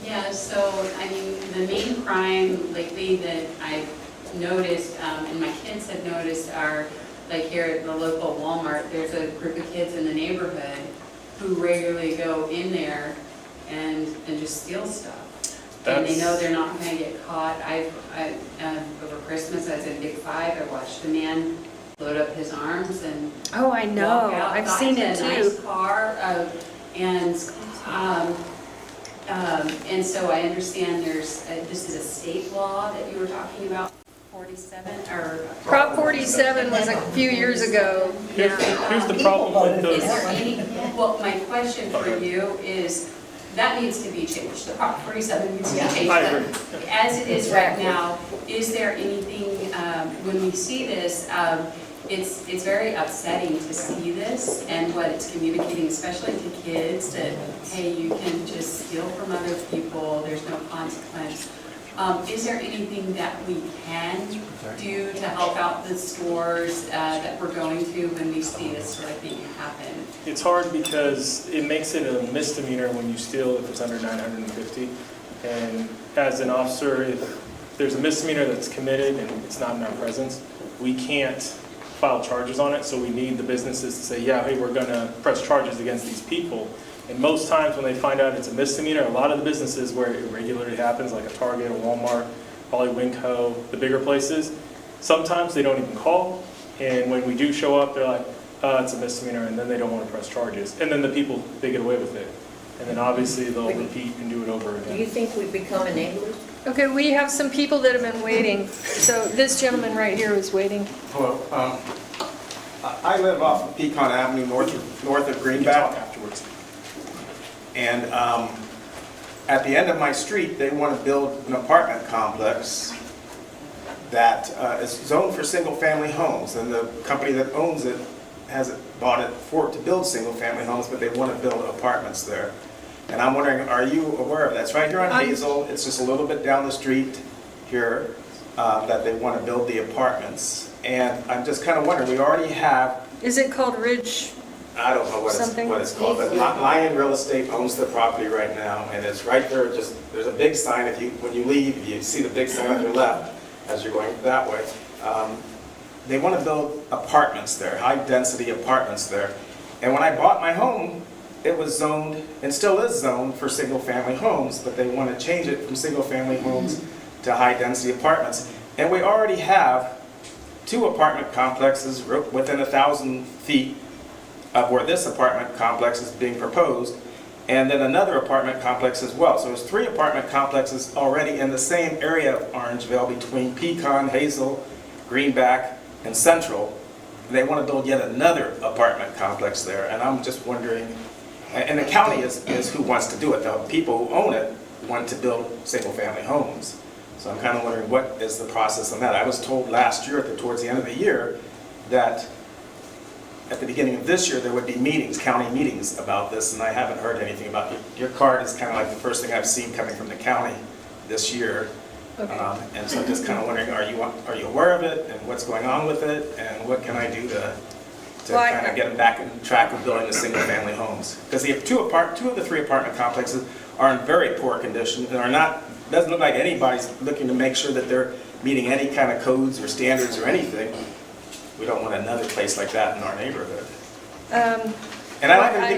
Yeah, so I mean, the main crime lately that I've noticed, and my kids have noticed, are like here at the local Walmart, there's a group of kids in the neighborhood who regularly go in there and just steal stuff. And they know they're not going to get caught. Over Christmas, I was in Big Five, I watched a man load up his arms and Oh, I know. walk out. I've Got seen into it a too. nice car, and so I understand there's, this is a state law that you were talking about, 47, or? Prop 47 was a few years ago. Here's the problem with Is those. there any, well, my question for you is, that needs to be changed, the Prop 47 needs to be changed. I agree. But as it is right now, is there anything, when we see this, it's very upsetting to see this and what it's communicating, especially to kids, that, hey, you can just steal from other people, there's no consequence. Is there anything that we can do to help out the stores that we're going to when we see this sort of thing happen? It's hard because it makes it a misdemeanor when you steal if it's under 950. And as an officer, if there's a misdemeanor that's committed and it's not in our presence, we can't file charges on it. So we need the businesses to say, yeah, hey, we're going to press charges against these people. And most times when they find out it's a misdemeanor, a lot of the businesses where it regularly happens, like a Target, a Walmart, probably Winco, the bigger places, sometimes they don't even call. And when we do show up, they're like, it's a misdemeanor, and then they don't want to press charges. And then the people, they get away with it. And then obviously they'll repeat and do it over Do you again. think we've become enablers? Okay, we have some people that have been waiting. So this gentleman right here is waiting. Hello. I live off of Pecan Avenue, north of We can talk Greenback. afterwards. And at the end of my street, they want to build an apartment complex that is zoned for single-family homes, and the company that owns it hasn't bought it to build single-family homes, but they want to build apartments there. And I'm wondering, are you aware of that? It's right here on Hazel, it's just a little bit down the street here, that they want to build the apartments. And I'm just kind of wondering, we already have, Is it called Ridge? I don't know Something? what it's called, but Lion Real Estate owns the property right now, and it's right there, just, there's a big sign, when you leave, you see the big sign on your left as you're going that way. They want to build apartments there, high-density apartments there. And when I bought my home, it was zoned, and still is zoned, for single-family homes, but they want to change it from single-family homes to high-density apartments. And we already have 2 apartment complexes within 1,000 feet of where this apartment complex is being proposed, and then another apartment complex as well. So there's 3 apartment complexes already in the same area of Orangevale between Pecan, Hazel, Greenback, and Central. They want to build yet another apartment complex there, and I'm just wondering, and the county is who wants to do it. The people who own it want to build single-family homes. So I'm kind of wondering, what is the process on that? I was told last year, towards the end of the year, that at the beginning of this year, there would be meetings, county meetings about this, and I haven't heard anything about it. Your card is kind of like the first thing I've seen coming from the county this year. Okay. And so I'm just kind of wondering, are you aware of it, and what's going on with it, and what can I do to kind of get them back on track of building the single-family homes? Because the 2 of the 3 apartment complexes are in very poor condition, and doesn't look like anybody's looking to make sure that they're meeting any kind of codes or standards or anything. We don't want another place like that in our neighborhood. And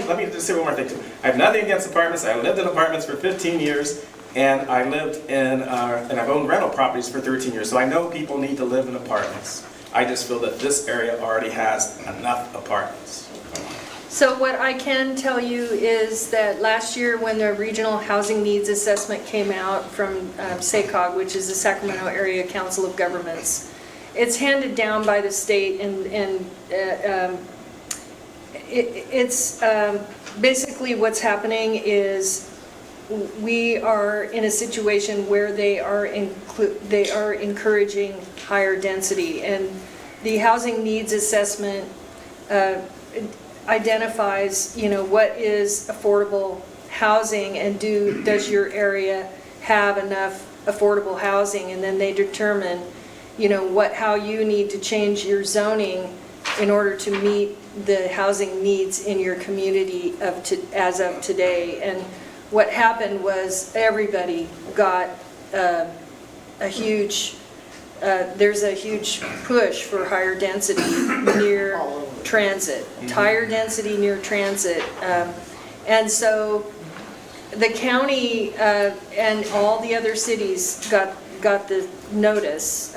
let me just say one more thing too. I have nothing against apartments. I lived in apartments for 15 years, and I lived in, and I've owned rental properties for 13 years. So I know people need to live in apartments. I just feel that this area already has enough apartments. So what I can tell you is that last year, when the Regional Housing Needs Assessment came out from SACOG, which is the Sacramento Area Council of Governments, it's handed down by the state, and it's basically what's happening is we are in a situation where they are encouraging higher density, and the housing needs assessment identifies, what is affordable housing, and does your area have enough affordable housing, and then they determine, how you need to change your zoning in order to meet the housing needs in your community as of today. And what happened was everybody got there's a huge push for higher density near transit, higher density near transit. And so the county and all the other cities got the notice.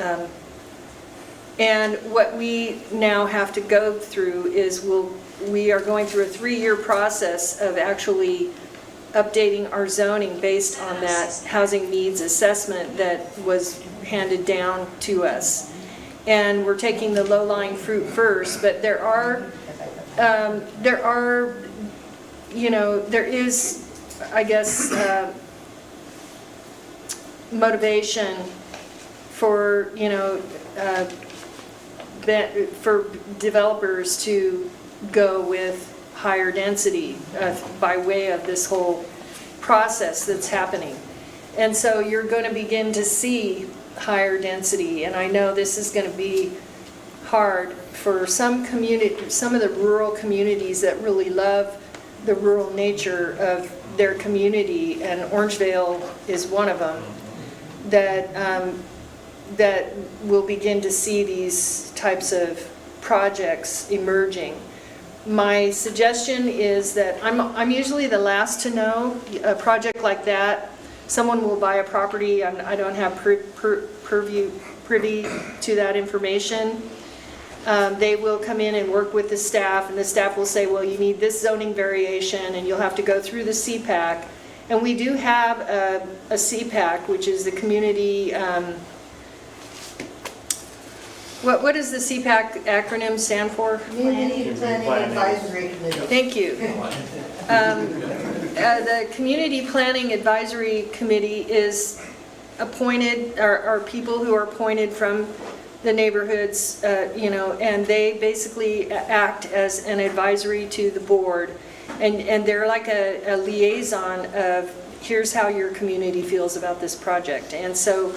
And what we now have to go through is we are going through a 3-year process of actually updating our zoning based on that housing needs assessment that was handed down to us. And we're taking the low-lying fruit first, but there is, I guess, motivation for, for developers to go with higher density by way of this whole process that's happening. And so you're going to begin to see higher density, and I know this is going to be hard for some of the rural communities that really love the rural nature of their community, and Orangevale is one of them, that will begin to see these types of projects emerging. My suggestion is that I'm usually the last to know a project like that. Someone will buy a property, I don't have privy to that information. They will come in and work with the staff, and the staff will say, well, you need this zoning variation, and you'll have to go through the CPAC. And we do have a CPAC, which is the community, what does the CPAC acronym stand for? Community Planning Advisory Committee. Thank you. the Community Planning Advisory Committee is appointed, are people who are appointed from the neighborhoods, and they basically act as an advisory to the board. And they're like a liaison of, here's how your community feels about this project. And so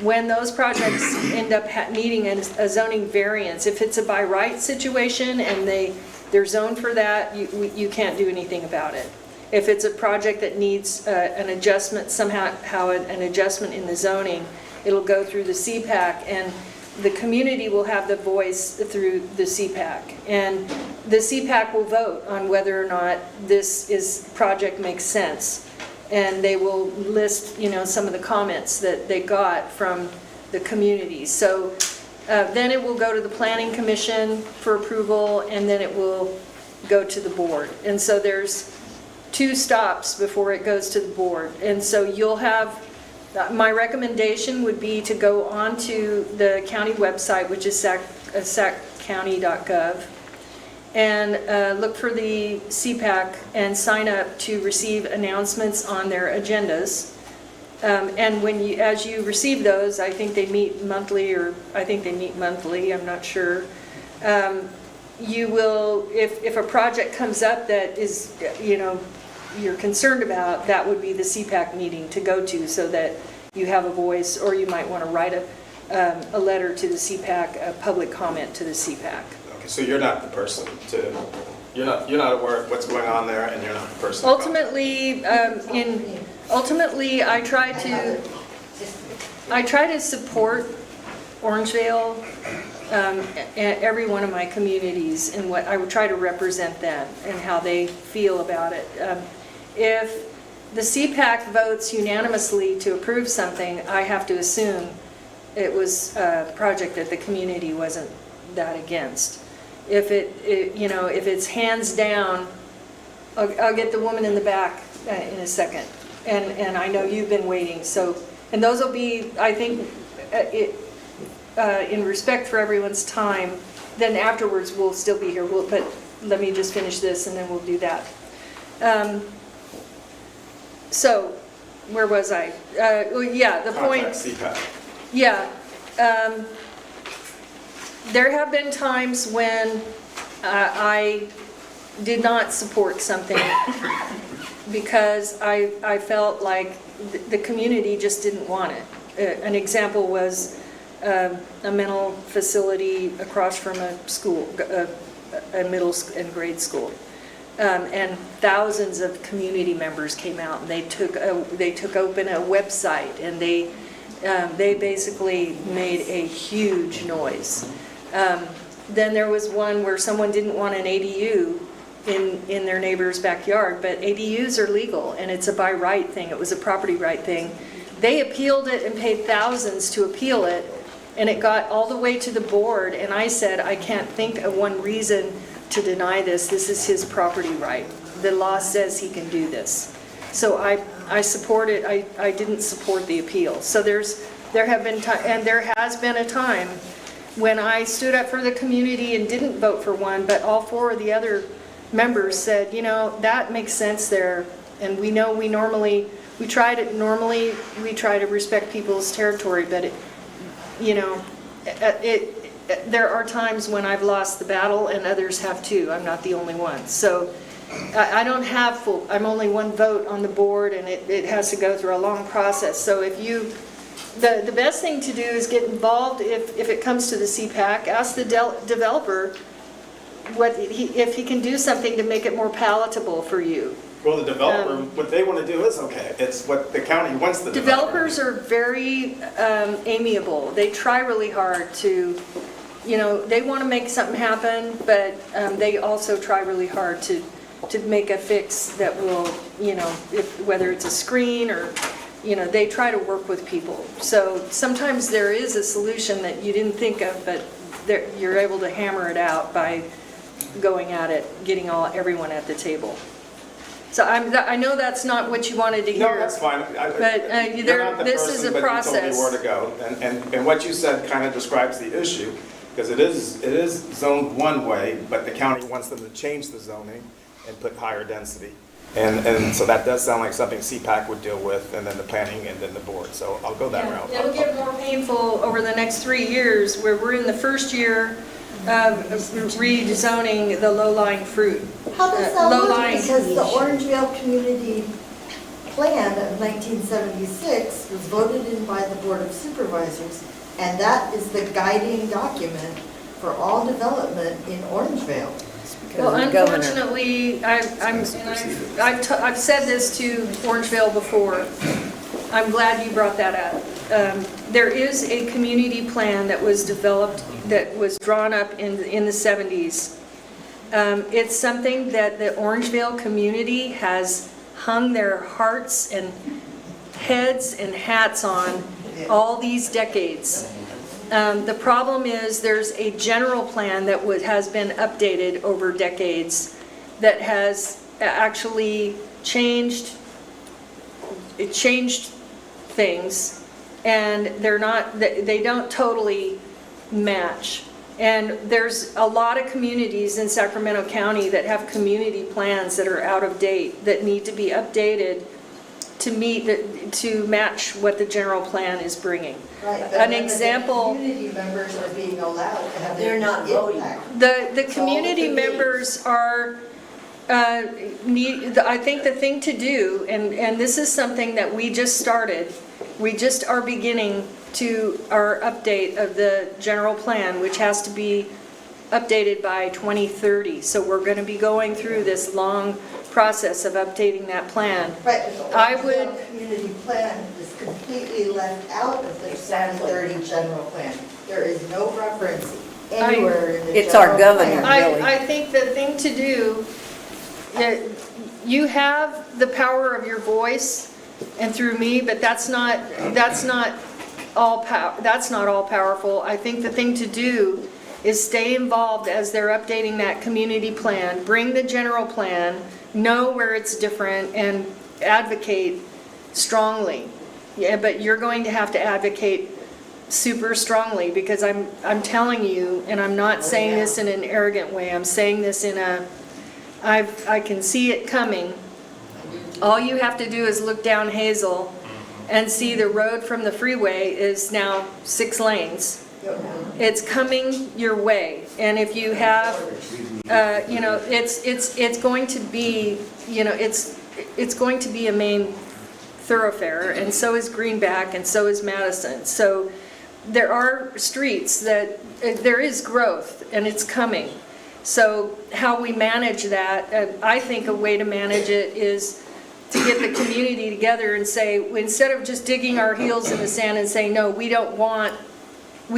when those projects end up needing a zoning variance, if it's a by right situation and they're zoned for that, you can't do anything about it. If it's a project that needs an adjustment, somehow an adjustment in the zoning, it'll go through the CPAC, and the community will have the voice through the CPAC. And the CPAC will vote on whether or not this project makes sense. And they will list, some of the comments that they got from the community. So then it will go to the Planning Commission for approval, and then it will go to the board. And so there's 2 stops before it goes to the board. And so you'll have, my recommendation would be to go onto the county website, which is saccounty.gov, and look for the CPAC and sign up to receive announcements on their agendas. And as you receive those, I think they meet monthly, I'm not sure. You will, if a project comes up that is, you're concerned about, that would be the CPAC meeting to go to, so that you have a voice, or you might want to write a letter to the CPAC, a public comment to the CPAC. Okay, so you're not the person you're not aware of what's going on there, and you're not the person. Ultimately, I try to support Orangevale, every one of my communities, and what I would try to represent them and how they feel about it. If the CPAC votes unanimously to approve something, I have to assume it was a project that the community wasn't that against. If if it's hands down, I'll get the woman in the back in a second, and I know you've been waiting. So, and those will be, I think, in respect for everyone's time. Then afterwards we'll still be here. But let me just finish this, and then we'll do that. So, where was I? Well, yeah, the point. CPAC. Yeah. There have been times when I did not support something because I felt like the community just didn't want it. An example was a mental facility across from a school, a middle and grade school. And thousands of community members came out, and they took open a website, and they basically made a huge noise. Then there was one where someone didn't want an ADU in their neighbor's backyard, but ADUs are legal, and it's a by right thing. It was a property right thing. They appealed it and paid thousands to appeal it, and it got all the way to the board, and I said, I can't think of one reason to deny this. This is his property right. The law says he can do this. So I supported, I didn't support the appeal. So there has been a time when I stood up for the community and didn't vote for one, but all 4 of the other members said, that makes sense there. And we know we try to respect people's territory, but there are times when I've lost the battle, and others have too. I'm not the only one. So I don't have I'm only one vote on the board, and it has to go through a long process. So the best thing to do is get involved. If it comes to the CPAC, ask the developer if he can do something to make it more palatable for you. Well, the developer, what they want to do is okay. It's what the county wants the Developers are very amiable. They try really hard to, they want to make something happen, but they also try really hard to make a fix that will, whether it's a screen or, they try to work with people. So sometimes there is a solution that you didn't think of, but you're able to hammer it out by going at it, getting everyone at the table. So I know that's not what you wanted to hear. No, that's fine. This is a process. But you told me where to go, and what you said kind of describes the issue, because it is zoned one way, but the county wants them to change the zoning and put higher density. And so that does sound like something CPAC would deal with, and then the planning, and then the board. So I'll go that route. It'll get more painful over the next 3 years, where we're in the first year of rezoning the low-lying fruit. How does that work? Low-lying. Because the Orangevale Community Plan of 1976 was voted in by the Board of Supervisors, and that is the guiding document for all development in Orangevale. Well, unfortunately, I've said this to Orangevale before. I'm glad you brought that up. There is a community plan that was developed, that was drawn up in the 70s. It's something that the Orangevale community has hung their hearts and heads and hats on all these decades. The problem is there's a general plan that has been updated over decades that has actually changed things, and they don't totally match. And there's a lot of communities in Sacramento County that have community plans that are out of date, that need to be updated to match what the general plan is bringing. Right, but An none of the example, community members are being allowed to have They're any not voting. impact. the community members are, I think the thing to do, and this is something that we just started, we just are beginning to our update of the general plan, which has to be updated by 2030. So we're going to be going through this long process of updating that plan. Right, but the I would- Orangevale Community Plan is completely left out of the 2030 general plan. There is no reference anywhere in the It's our general governor. plan. Really? I think the thing to do, you have the power of your voice and through me, but that's not all powerful. I think the thing to do is stay involved as they're updating that community plan, bring the general plan, know where it's different, and advocate strongly. Yeah, but you're going to have to advocate super strongly, because I'm telling you, and I'm not saying this in an arrogant way, I'm saying this in I can see it coming. All you have to do is look down Hazel and see the road from the freeway is now 6 lanes. It's coming your way, and if you have, it's going to be, it's going to be a main thoroughfare, and so is Greenback, and so is Madison. So there are streets that there is growth, and it's coming. So how we manage that, I think a way to manage it is to get the community together and say, instead of just digging our heels in the sand and saying, no, we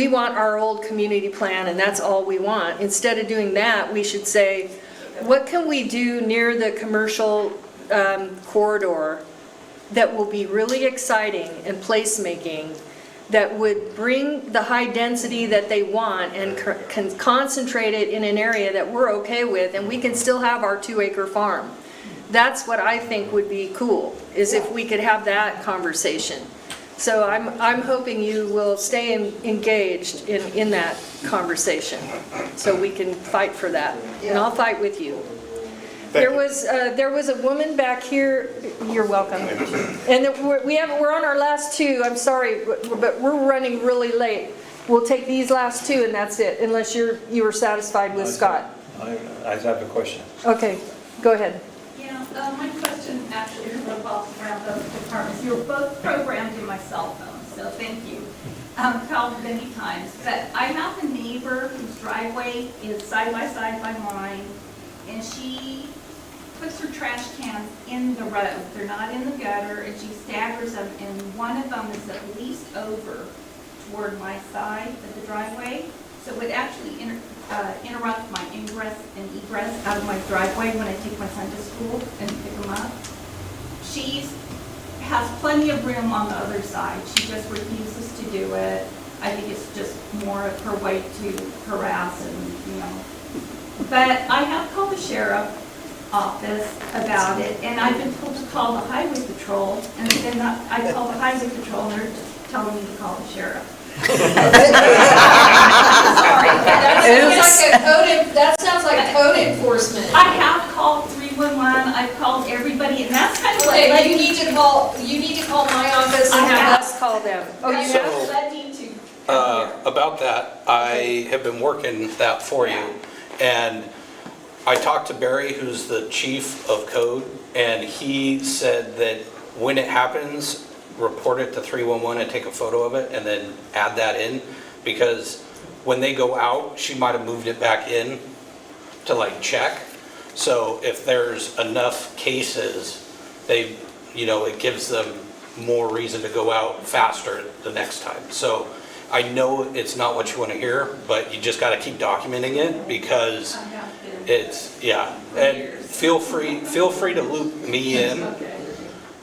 want our old community plan and that's all we want. Instead of doing that, we should say, what can we do near the commercial corridor that will be really exciting and placemaking, that would bring the high density that they want and can concentrate it in an area that we're okay with, and we can still have our 2-acre farm. That's what I think would be cool, is if we could have that conversation. So I'm hoping you will stay engaged in that conversation, so we can fight for that, and I'll fight with you. There was a woman back here. You're welcome. And we're on our last 2. I'm sorry, but we're running really late. We'll take these last 2, and that's it, unless you were satisfied with Scott. I have a question. Okay, go ahead. Yeah, my question actually revolves around those departments. You're both programmed in my cell phone, so thank you. Called many times, but I have a neighbor whose driveway is side by mine, and she puts her trash cans in the road. They're not in the gutter, and she staggers them, and one of them is at least over toward my side of the driveway. So it would actually interrupt my ingress and egress out of my driveway when I take my son to school and pick him up. She has plenty of room on the other side. She just refuses to do it. I think it's just more of her way to harass and, But I have called the sheriff office about it, and I've been told to call the highway patrol, and then I call the highway patrol, and they're just telling me to call the sheriff. Sorry, that sounds like code enforcement. I have called 311, I've called every everybody, and that's kind of what Okay, led you me need to call my office and I have have. us call them. Oh, you that's have? what led me to come here. About that, I have been working that for you. And I talked to Barry, who's the chief of code, and he said that when it happens, report it to 311 and take a photo of it and then add that in. Because when they go out, she might have moved it back in to like check. So if there's enough cases, they, you know, it gives them more reason to go out faster the next time. So I know it's not what you want to hear, but you just got to keep documenting it because it's, yeah. And feel free to loop me in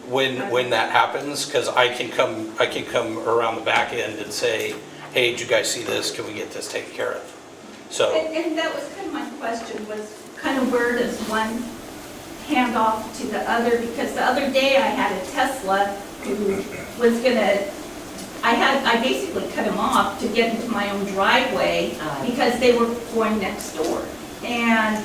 when that happens, because I can come around the back end and say, hey, did you guys see this? Can we get this taken care of? So. And that was kind of my question, was kind of where does one hand off to the other? Because the other day I had a Tesla who was gonna, I basically cut him off to get into my own driveway because they were going next door. And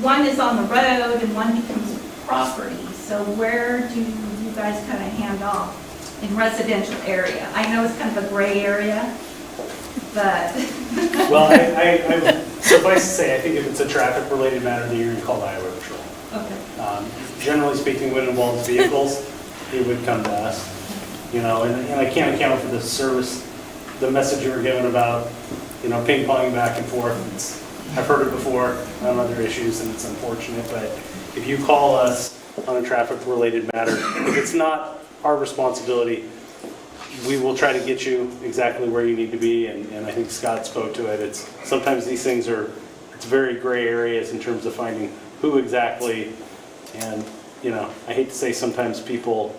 one is on the road and one becomes property. So where do you guys kind of hand off in residential area? I know it's kind of a gray area, but. Well, I suffice to say, I think if it's a traffic-related matter, then you're going to call the highway patrol. Okay. Generally speaking, when it involves vehicles, it would come to us. You know, and I can't account for the service, the message you were given about, you know, ping-ponging back and forth. I've heard it before on other issues, and it's unfortunate, but if you call us on a traffic-related matter, if it's not our responsibility, we will try to get you exactly where you need to be, and I think Scott spoke to it. It's sometimes these things it's very gray areas in terms of finding who exactly, and, you know, I hate to say sometimes people,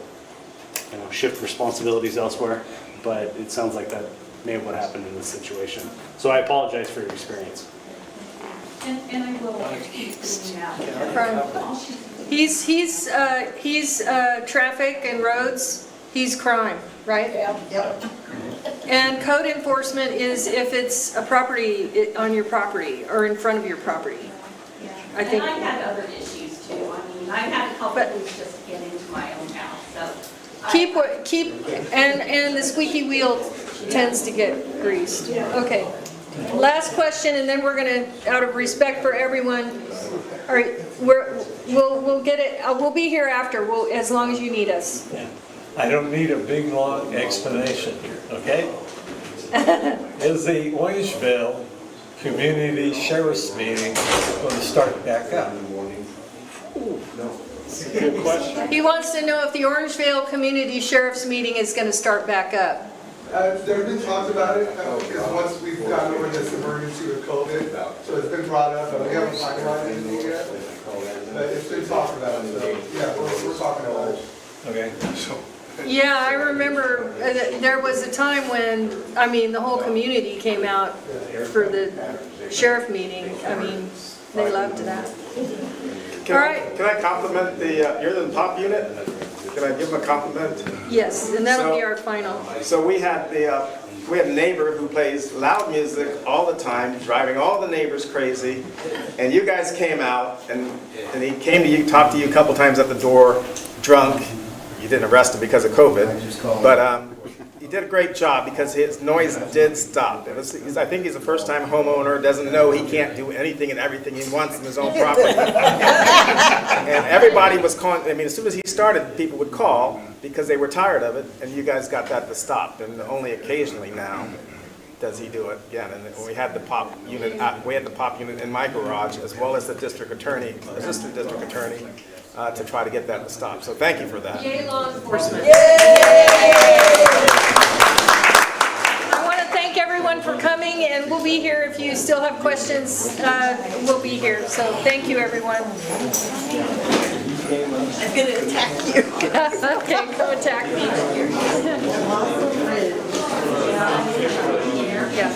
you know, shift responsibilities elsewhere, but it sounds like that may have what happened in this situation. So I apologize for your experience. And I will keep doing that. He's traffic and roads, he's crime, right? Yep. And code enforcement is if it's a property, on your property or in front of your property. I think. And I've had other issues too. I mean, I've had a couple police just get into my own house, so. And the squeaky wheel tends to get greased. Okay. Last question, and then we're gonna, out of respect for everyone, all right, we'll get it, we'll be here after, as long as you need us. Yeah. I don't need a big, long explanation here, okay? Is the Orangevale Community Sheriff's Meeting going to start back up? Good question. He wants to know if the Orangevale Community Sheriff's Meeting is gonna start back up. There's been talks about it, because once we've gotten over this emergency with COVID, so it's been brought up, but we haven't finalized anything yet. But it's been talked about, so, yeah, we're talking about it. Okay, so. Yeah, I remember there was a time when, I mean, the whole community came out for the sheriff meeting. I mean, they loved that. All right. Can I compliment you're in the pop unit? Can I give him a compliment? Yes, and that'll be our final. So we had a neighbor who plays loud music all the time, driving all the neighbors crazy. And you guys came out, and he came to you, talked to you a couple times at the door, drunk. You didn't arrest him because of COVID, but he did a great job because his noise did stop. I think he's a first-time homeowner, doesn't know he can't do anything and everything he wants in his own property. And everybody was calling, I mean, as soon as he started, people would call because they were tired of it, and you guys got that to stop. And only occasionally now does he do it again. And we had the pop unit, in my garage, as well as the district attorney, assistant district attorney, to try to get that to stop. So thank you for that. Yay, law enforcement. I want to thank everyone for coming, and we'll be here if you still have questions. We'll be here. So thank you, everyone. I'm going to attack you. Okay, go attack me. Yeah.